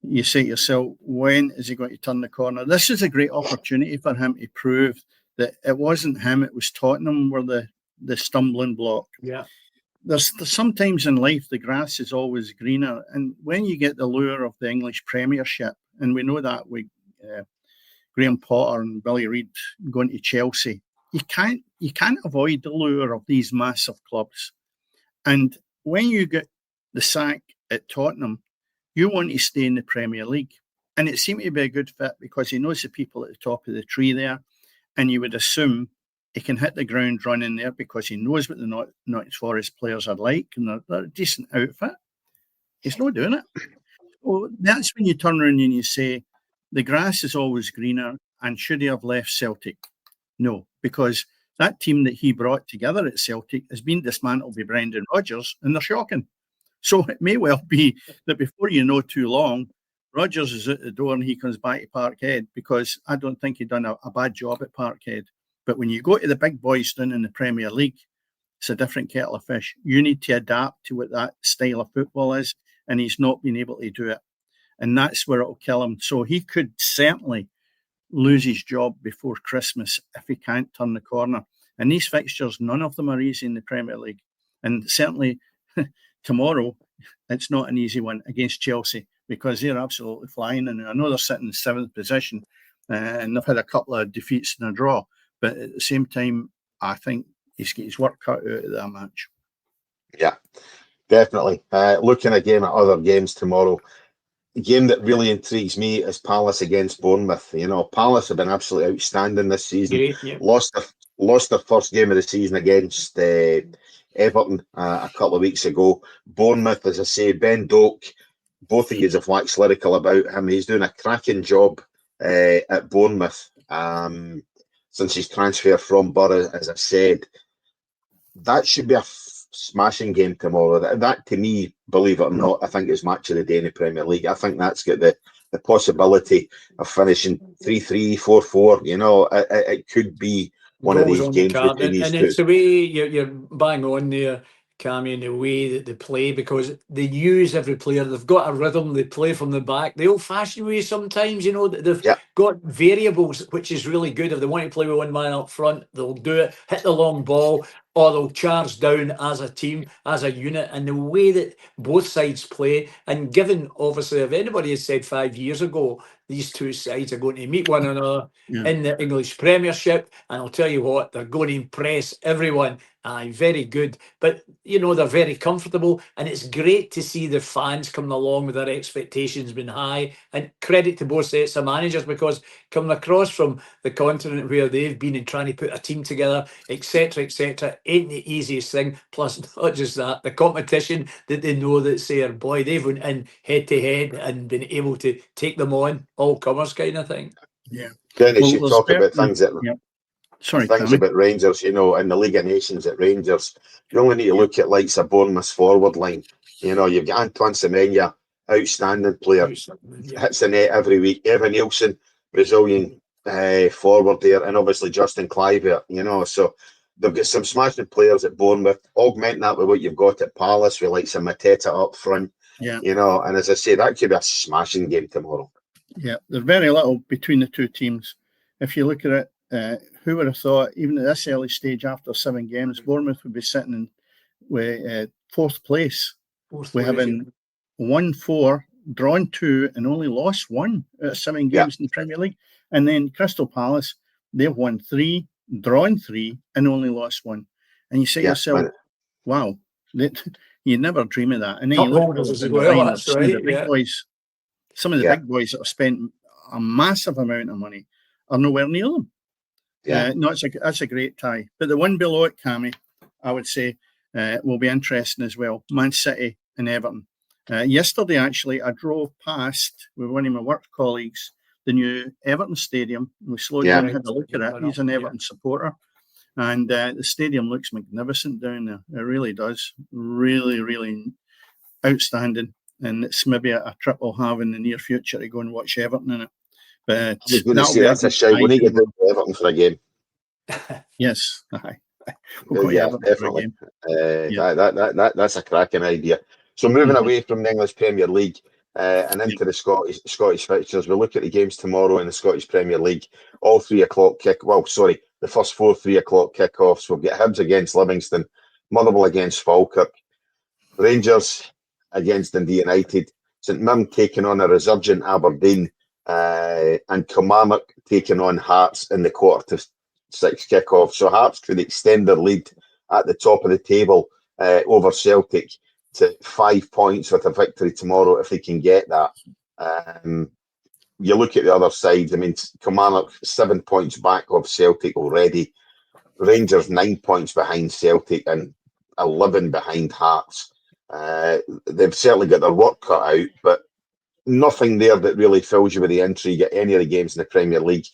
you say to yourself, when is he going to turn the corner? This is a great opportunity for him to prove that it wasn't him, it was Tottenham were the stumbling block. Yeah. There's sometimes in life the grass is always greener, and when you get the lure of the English Premiership, and we know that with Graham Potter and Billy Reid going to Chelsea, you can't avoid the lure of these massive clubs. And when you get the sack at Tottenham, you want to stay in the Premier League, and it seemed to be a good fit because he knows the people at the top of the tree there, and you would assume he can hit the ground running there because he knows what the Nottingham Forest players are like, and they're a decent outfit. He's not doing it. Well, that's when you turn around and you say, the grass is always greener, and should he have left Celtic? No, because that team that he brought together at Celtic has been dismantled by Brendan Rodgers, and they're shocking. So it may well be that before you know too long, Rodgers is at the door and he comes back to Parkhead, because I don't think he'd done a bad job at Parkhead. But when you go to the big boys down in the Premier League, it's a different kettle of fish. You need to adapt to what that style of football is, and he's not been able to do it. And that's where it'll kill him. So he could certainly lose his job before Christmas if he can't turn the corner. And these fixtures, none of them are easy in the Premier League. And certainly tomorrow, it's not an easy one against Chelsea, because they're absolutely flying. And I know they're sitting in 7th position, and they've had a couple of defeats and a draw. But at the same time, I think he's got his work cut out of that match. Yeah, definitely. Looking again at other games tomorrow, the game that really intrigues me is Palace against Bournemouth. Palace have been absolutely outstanding this season. Great, yeah. Lost their first game of the season against Everton a couple of weeks ago. Bournemouth, as I say, Ben Doak, both of you have waxed lyrical about him. He's doing a cracking job at Bournemouth since his transfer from Borough, as I said. That should be a smashing game tomorrow. That, to me, believe it or not, I think is match of the day in the Premier League. I think that's got the possibility of finishing 3-3, 4-4. It could be one of these games between these two. And it's the way you're bang on there, Cammy, in the way that they play, because they use every player. They've got a rhythm. They play from the back, the old-fashioned way sometimes. They've got variables, which is really good. If they want to play with one man up front, they'll do it, hit the long ball, or they'll charge down as a team, as a unit. And the way that both sides play, and given, obviously, if anybody had said 5 years ago, these two sides are going to meet one another in the English Premiership, and I'll tell you what, they're going to impress everyone. Aye, very good. But, they're very comfortable, and it's great to see the fans coming along with their expectations being high. And credit to both sets of managers, because coming across from the continent where they've been and trying to put a team together, etc., ain't the easiest thing. Plus, not just that, the competition that they know that's there, boy, they've went in head to head and been able to take them on, all comers kind of thing. Yeah. Dennis, you talk about things that... Yeah. Sorry, things about Rangers, in the League of Nations at Rangers. You only need to look at likes of Bournemouth's forward line. You've got Antoine Semenyo, outstanding player. Yeah. Hits the net every week. Evan Nielsen, Brazilian forward there, and obviously Justin Kluivert, so they've got some smashing players at Bournemouth. Augment that with what you've got at Palace, with like some Mateta up front, and as I say, that could be a smashing game tomorrow. Yeah, there's very little between the two teams. If you look at it, who would have thought, even at this early stage after 7 games, Bournemouth would be sitting in with fourth place. We having won 4, drawn 2, and only lost 1 out of 7 games in the Premier League. And then Crystal Palace, they've won 3, drawn 3, and only lost 1. And you say to yourself, wow, you never dream of that. And then you look at some of the big boys. Some of the big boys that have spent a massive amount of money are nowhere near them. No, that's a great tie. But the one below it, Cammy, I would say will be interesting as well. Man City and Everton. Yesterday, actually, I drove past with one of my work colleagues the new Everton Stadium. We slowed down and had a look at it. He's an Everton supporter. And the stadium looks magnificent down there. It really does. Really, really outstanding. And it's maybe a trip we'll have in the near future to go and watch Everton in it. But I was going to say, that's a shout. We need to go to Everton for a game. Yes. We'll go definitely. That's a cracking idea. So moving away from the English Premier League and into the Scottish fixtures, we'll look at the games tomorrow in the Scottish Premier League. All 3 o'clock the first 4 3 o'clock kickoffs. We'll get Hibs against Livingston, Motherwell against Falkirk, Rangers against Dundee United, St Mirren taking on a resurgent Aberdeen, and Kilmarnock taking on Hearts in the 5:45 kickoff. So Hearts could extend their lead at the top of the table over Celtic to 5 points with a victory tomorrow if they can get that. You look at the other side, I mean, Kilmarnock 7 points back of Celtic already, Rangers 9 points behind Celtic and 11 behind Hearts. They've certainly got their work cut out, but nothing there that really fills you with the intrigue at any of the games in the Premier League,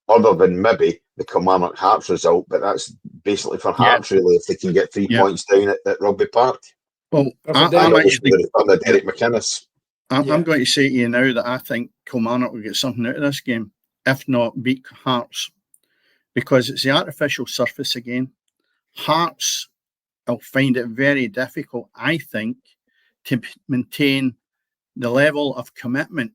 other than maybe the Kilmarnock Hearts result. But that's basically for Hearts, really, if they can get 3 points down at Rugby Park. Well, I'm actually Derek McInnes. I'm going to say to you now that I think Kilmarnock will get something out of this game, if not beat Hearts, because it's the artificial surface again. Hearts will find it very difficult, I think, to maintain the level of commitment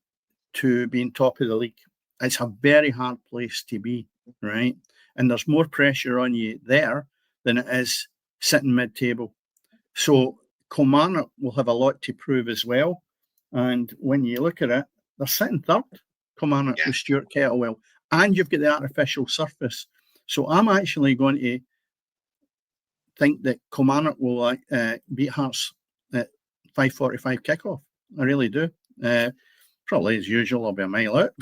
to being top of the league. It's a very hard place to be, right? And there's more pressure on you there than it is sitting mid-table. So Kilmarnock will have a lot to prove as well. And when you look at it, they're sitting third, Kilmarnock with Stuart Kettlewell. And you've got the artificial surface. So I'm actually going to think that Kilmarnock will beat Hearts at 5:45 kickoff. I really do. Probably as usual, I'll be a mile out,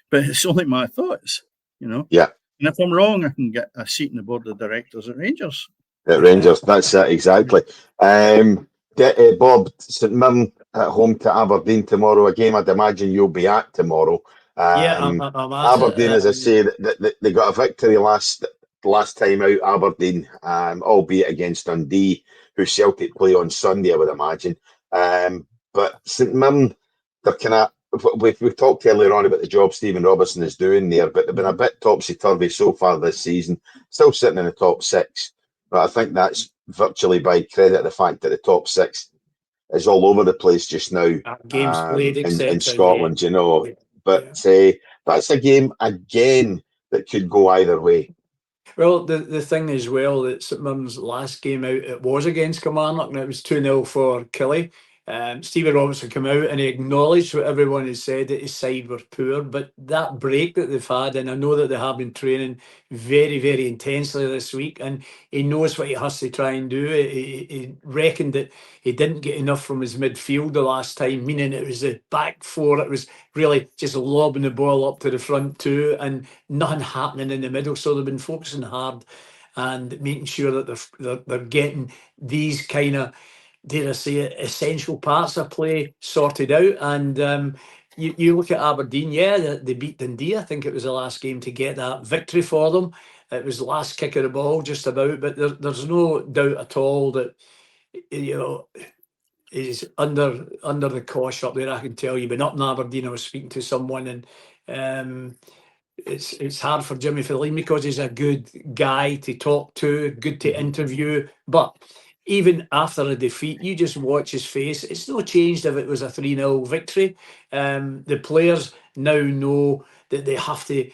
but it's only my thoughts, Yeah. And if I'm wrong, I can get a seat in the board of directors at Rangers. At Rangers, that's it, exactly. Bob, St Mirren at home to Aberdeen tomorrow, a game I'd imagine you'll be at tomorrow. I'm Aberdeen, as I say, they got a victory last time out, Aberdeen, albeit against Dundee, who Celtic play on Sunday, I would imagine. But St Mirren, they're kind of, we've talked earlier on about the job Stephen Robertson is doing there, but they've been a bit topsy-turvy so far this season, still sitting in the top 6. But I think that's virtually by credit of the fact that the top 6 is all over the place just now. Games played, in Scotland, But that's a game, again, that could go either way. Well, the thing as well, that St Mirren's last game out, it was against Kilmarnock, and it was 2-0 for Killie. Stephen Robertson came out and he acknowledged what everyone has said, that his side were poor, but that break that they've had, and I know that they have been training very, very intensely this week, and he knows what he has to try and do. He reckoned that he didn't get enough from his midfield the last time, meaning it was the back 4, it was really just lobbing the ball up to the front 2 and nothing happening in the middle. So they've been focusing hard and making sure that they're getting these kind of, dare I say it, essential parts of play sorted out. And you look at Aberdeen, they beat Dundee. I think it was the last game to get that victory for them. It was the last kick of the ball, just about. But there's no doubt at all that is under the cosh up there. I can tell you. Been up in Aberdeen, I was speaking to someone, and it's hard for Jimmy Fellaini because he's a good guy to talk to, good to interview. But even after a defeat, you just watch his face. It's not changed if it was a 3-0 victory. The players now know that they have to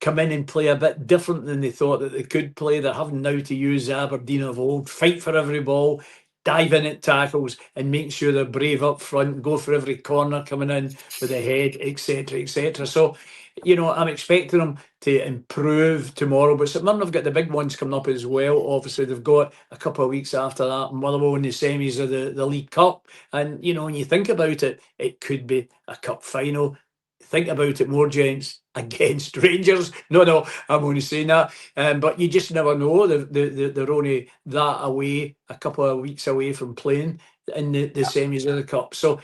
come in and play a bit different than they thought that they could play. They're having now to use Aberdeen of old, fight for every ball, dive in at tackles, and make sure they're brave up front, go for every corner coming in with a head, etc., etc. So, I'm expecting them to improve tomorrow, but St Mirren have got the big ones coming up as well. Obviously, they've got a couple of weeks after that, Motherwell in the semis of the League Cup. And, when you think about it, it could be a cup final. Think about it more, gents, against Rangers. No, I'm only saying that. But you just never know. They're only that away, a couple of weeks away from playing in the semis of the Cup. So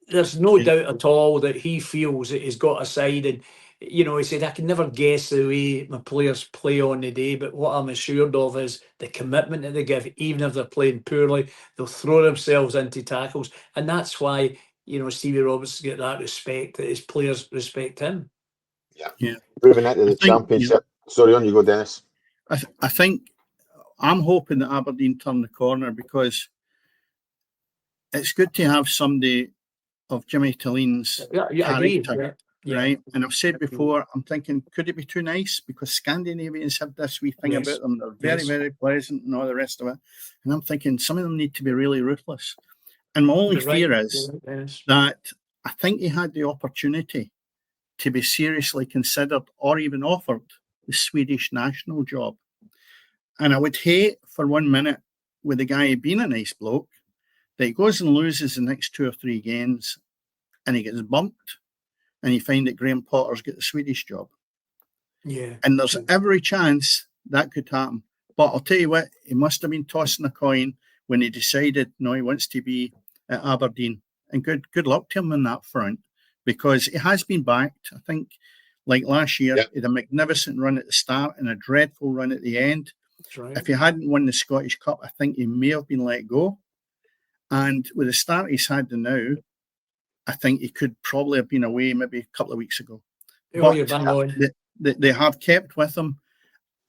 there's no doubt at all that he feels that he's got a side. And, he said, I can never guess the way my players play on the day, but what I'm assured of is the commitment that they give, even if they're playing poorly, they'll throw themselves into tackles. And that's why, Stevie Roberts get that respect, that his players respect him. Yeah. Moving into the Championship. Sorry, on you go, Dennis. I think I'm hoping that Aberdeen turn the corner, because it's good to have somebody of Jimmy Tilleen's character, right? And I've said before, I'm thinking, could it be too nice? Because Scandinavians have this wee thing about them. They're very, very pleasant and all the rest of it. And I'm thinking some of them need to be really ruthless. And my only fear is that I think he had the opportunity to be seriously considered or even offered the Swedish national job. And I would hate for 1 minute, with the guy being a nice bloke, that he goes and loses the next 2 or 3 games and he gets bumped, and you find that Graham Potter's got the Swedish job. Yeah. And there's every chance that could happen. But I'll tell you what, he must have been tossing a coin when he decided, no, he wants to be at Aberdeen. And good luck to him on that front, because he has been backed. I think, like last year, he had a magnificent run at the start and a dreadful run at the end. That's right. If he hadn't won the Scottish Cup, I think he may have been let go. And with the start he's had now, I think he could probably have been away maybe a couple of weeks ago. But they have kept with him.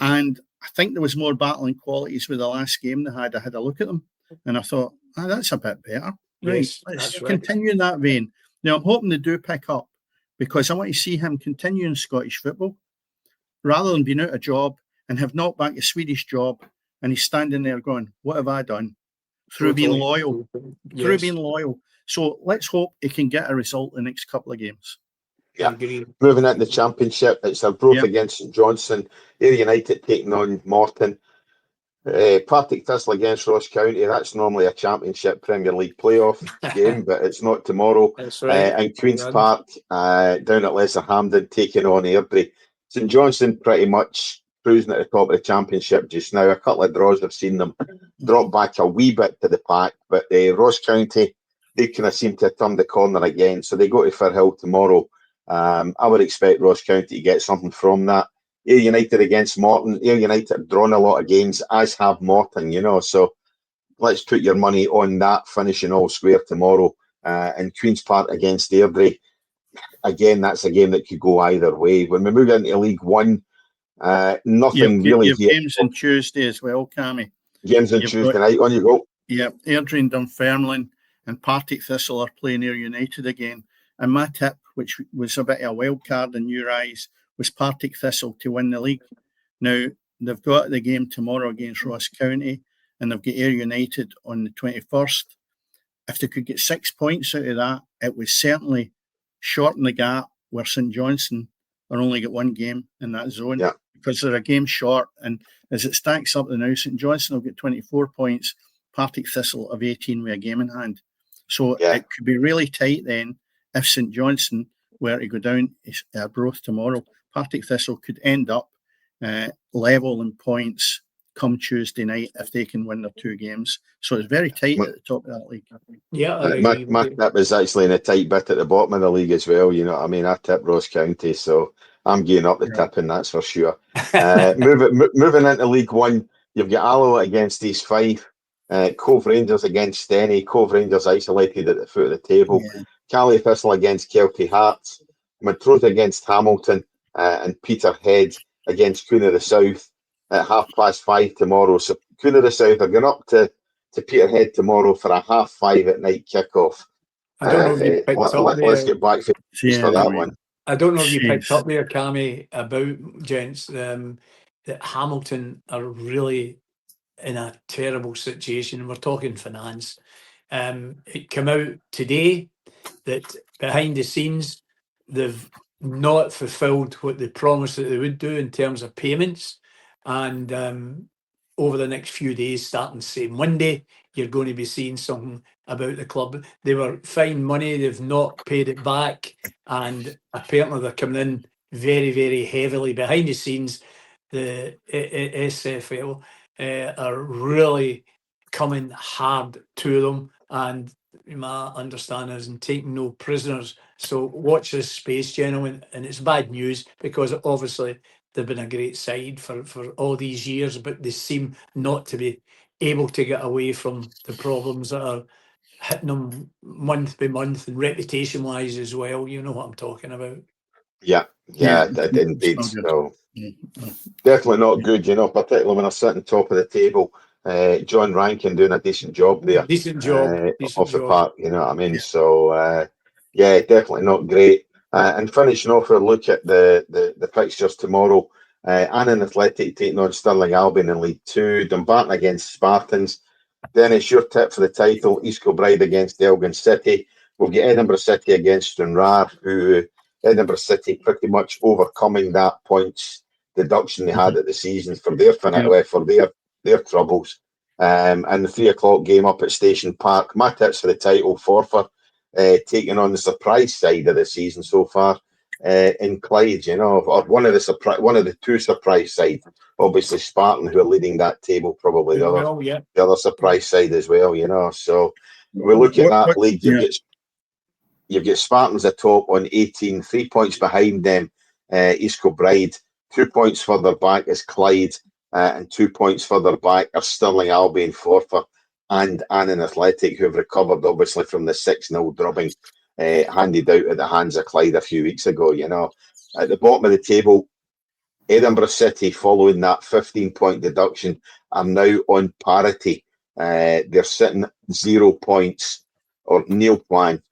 And I think there was more battling qualities with the last game they had. I had a look at them and I thought, that's a bit better. Yes, right, let's continue in that vein. Now, I'm hoping they do pick up, because I want to see him continue in Scottish football rather than being out of job and have knocked back a Swedish job and he's standing there going, what have I done? Through being loyal. Through being loyal. So let's hope he can get a result in the next couple of games. Yeah. Moving into the Championship, it's Arbroath against St Johnstone, Ayr United taking on Morton, Partick Thistle against Ross County. That's normally a Championship Premier League playoff game, but it's not tomorrow. That's right. And Queen's Park down at Lesser Hampden taking on Airdrie. St Johnstone pretty much cruising at the top of the Championship just now. A couple of draws, I've seen them drop back a wee bit to the pack, but Ross County, they kind of seem to have turned the corner again, so they go to Firhill tomorrow. I would expect Ross County to get something from that. Ayr United against Morton. Ayr United have drawn a lot of games, as have Morton, so let's put your money on that finishing all square tomorrow. And Queen's Park against Airdrie, again, that's a game that could go either way. When we move into League One, nothing really here. Games on Tuesday as well, Cammy. Games on Tuesday night, on you go. Yeah, Airdrie and Dunfermline and Partick Thistle are playing Ayr United again. And my tip, which was a bit of a wild card in your eyes, was Partick Thistle to win the league. Now, they've got the game tomorrow against Ross County, and they've got Ayr United on the 21st. If they could get 6 points out of that, it would certainly shorten the gap where St Johnstone are only got 1 game in that zone, because they're a game short. And as it stacks up now, St Johnstone will get 24 points, Partick Thistle have 18 with a game in hand. So it could be really tight then if St Johnstone were to go down to Arbroath tomorrow. Partick Thistle could end up level in points come Tuesday night if they can win their 2 games. So it's very tight at the top of that league. Yeah, my tip is actually in a tight bit at the bottom of the league as well. You know what I mean? I tip Ross County, so I'm getting up the tipping, that's for sure. Moving into League One, you've got Alloa against East Fife. Cove Rangers against Steny. Cove Rangers isolated at the foot of the table. Yeah. Cali Thistle against Kelty Hearts. Montrose against Hamilton. And Peterhead against Coon of the South at 5:30 tomorrow. So Coon of the South are going up to Peterhead tomorrow for a 5:30 at night kickoff. I don't know if you picked up Let's get back for that one. I don't know if you picked up there, Cammy, about, gents, that Hamilton are really in a terrible situation. We're talking finance. It came out today that behind the scenes, they've not fulfilled what they promised that they would do in terms of payments. And over the next few days, starting say Monday, you're going to be seeing something about the club. They were fined money, they've not paid it back, and apparently they're coming in very, very heavily behind the scenes. The SFL are really coming hard to them, and my understanding is in taking no prisoners. So watch this space, gentlemen, and it's bad news because obviously they've been a great side for all these years, but they seem not to be able to get away from the problems that are hitting them month by month and reputation wise as well. You know what I'm talking about. Yeah, indeed. So definitely not good, particularly when they're sitting top of the table. John Rankin doing a decent job there. Decent job. Off the park, you know what I mean? Yeah. So, definitely not great. And finishing off our look at the fixtures tomorrow, Annan Athletic taking on Stirling Albion in League 2, Dumbarton against Spartans. Dennis, your tip for the title, East Kilbride against Elgin City. We'll get Edinburgh City against Stranraer, who Edinburgh City pretty much overcoming that points deduction they had at the season for their their troubles. And the 3:00 game up at Station Park. My tips for the title, Forfar taking on the surprise side of the season so far in Clyde, or one of the two surprise sides. Obviously Spartan, who are leading that table, probably the other surprise side as well, So we look at that league. You've got Spartans atop on 18, 3 points behind them, East Kilbride. 2 points further back is Clyde, and 2 points further back are Stirling Albion, Forfar, and Annan Athletic, who have recovered obviously from the 6-0 drubbing handed out at the hands of Clyde a few weeks ago. At the bottom of the table, Edinburgh City, following that 15-point deduction, are now on parity. They're sitting 0 points or nil plan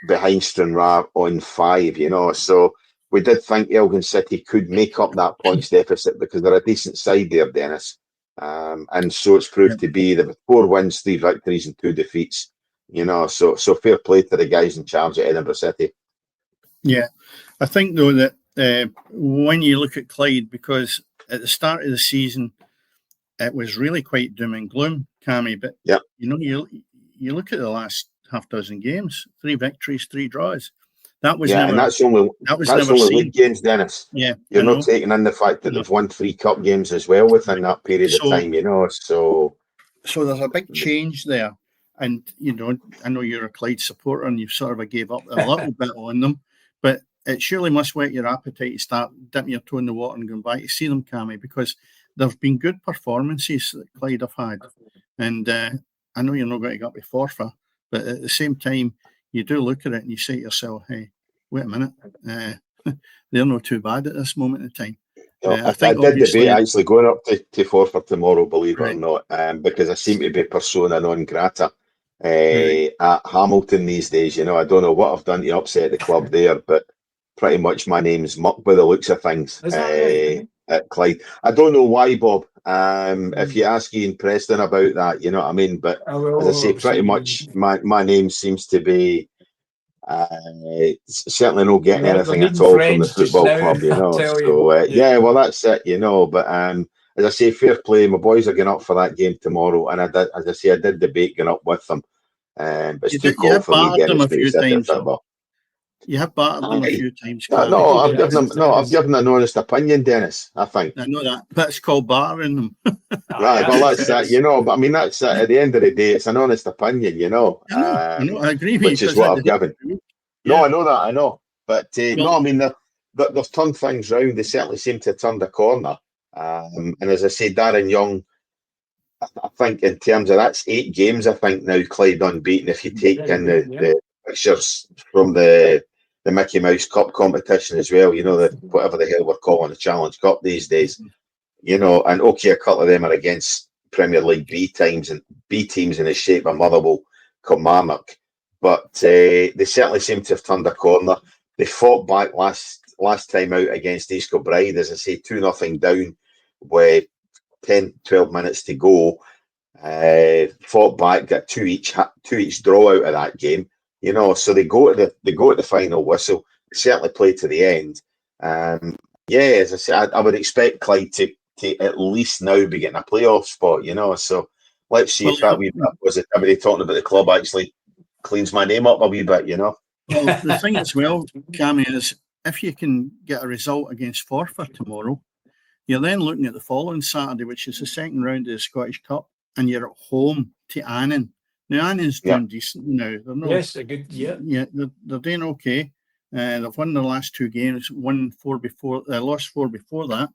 behind Stranraer on 5. So we did think Elgin City could make up that points deficit because they're a decent side there, Dennis. And so it's proved to be. They've 4 wins, 3 victories, and 2 defeats. So fair play to the guys in charge at Edinburgh City. Yeah, I think though that when you look at Clyde, because at the start of the season it was really quite doom and gloom, Cammy. But you look at the last half dozen games: 3 victories, 3 draws. That was never. And that's only league games, Dennis. Yeah, you're not taking in the fact that they've won 3 cup games as well within that period of time. So there's a big change there. And I know you're a Clyde supporter, and you sort of gave up a little bit on them, but it surely must whet your appetite to start dipping your toe in the water and going back to see them, Cammy, because there've been good performances that Clyde have had. And I know you're not going to go up to Forfar, but at the same time, you do look at it and you say to yourself, hey, wait a minute, they're not too bad at this moment in time. I did debate actually going up to Forfar tomorrow, believe it or not, because I seem to be persona non grata at Hamilton these days. I don't know what I've done to upset the club there, but pretty much my name's muck by the looks of things. Is that right? At Clyde. I don't know why, Bob. If you ask Ian Preston about that, you know what I mean? But as I say, pretty much my name seems to be certainly not getting anything at all from the football club, So well, that's it, But as I say, fair play. My boys are going up for that game tomorrow, and I did debate going up with them. But it's too cold for me getting a few times. You have battered them a few times. No, I've given an honest opinion, Dennis. I think. I know that, but it's called battering them. Right, well, that's that, But I mean, that's at the end of the day, it's an honest opinion, I know, I agree with which you. Which is what I've given. No, I know that, I know. But no, I mean, they've turned things round. They certainly seem to have turned a corner. And as I say, Darren Young I think in terms of that's 8 games, I think now Clyde unbeaten if you take in the fixtures from the Mickey Mouse Cup competition as well, the whatever the hell we're calling the Challenge Cup these days. And okay, a couple of them are against Premier League B teams in the shape of Motherwell, Kilmarnock. But they certainly seem to have turned a corner. They fought back last time out against East Kilbride, as I say, 2-0 down with 10, 12 minutes to go. Fought back, got two each draw out of that game. So they go to the final whistle. Certainly play to the end. As I say, I would expect Clyde to at least now be getting a playoff spot. So let's see if that wee bit was it. Everybody talking about the club actually cleans my name up a wee bit. Well, the thing as well, Cammy, is if you can get a result against Forfar tomorrow, you're then looking at the following Saturday, which is the second round of the Scottish Cup, and you're at home to Annan. Now, Annan's doing decent now. They're good. Yeah, they're doing okay. They've won their last 2 games, lost 4 before that.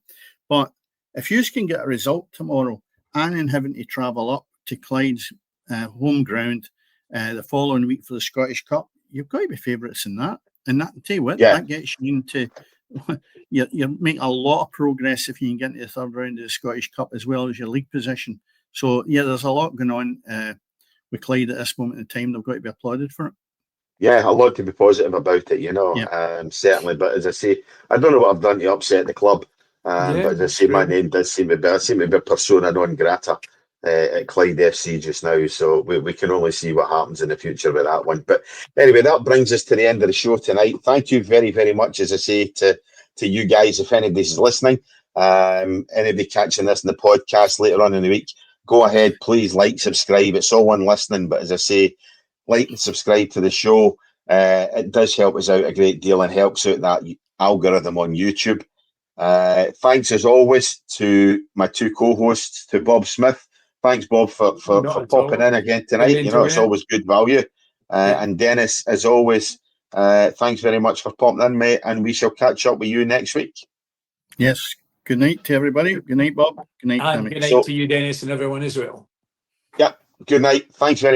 But if you can get a result tomorrow, Annan having to travel up to Clyde's home ground the following week for the Scottish Cup, you've got to be favourites in that. And that, tell you what, that gets you into... You make a lot of progress if you can get into the third round of the Scottish Cup as well as your league position. So, there's a lot going on with Clyde at this moment in time. They've got to be applauded for it. Yeah, a lot to be positive about it, certainly. But as I say, I don't know what I've done to upset the club. But as I say, my name does seem to be a persona non grata at Clyde FC just now. So we can only see what happens in the future with that one. But anyway, that brings us to the end of the show tonight. Thank you very, very much, as I say, to you guys. If anybody's listening, anybody catching this in the podcast later on in the week, go ahead, please like, subscribe. It's all one listening, but as I say, like and subscribe to the show. It does help us out a great deal and helps out that algorithm on YouTube. Thanks as always to my 2 co-hosts, to Bob Smith. Thanks, Bob, for popping in again tonight. It's always good value. And Dennis, as always, thanks very much for popping in, mate, and we shall catch up with you next week. Yes. Good night to everybody. Good night, Bob. Good night, and Tammy. good night to you, Dennis, and everyone as well. Yep. Good night. Thanks very much.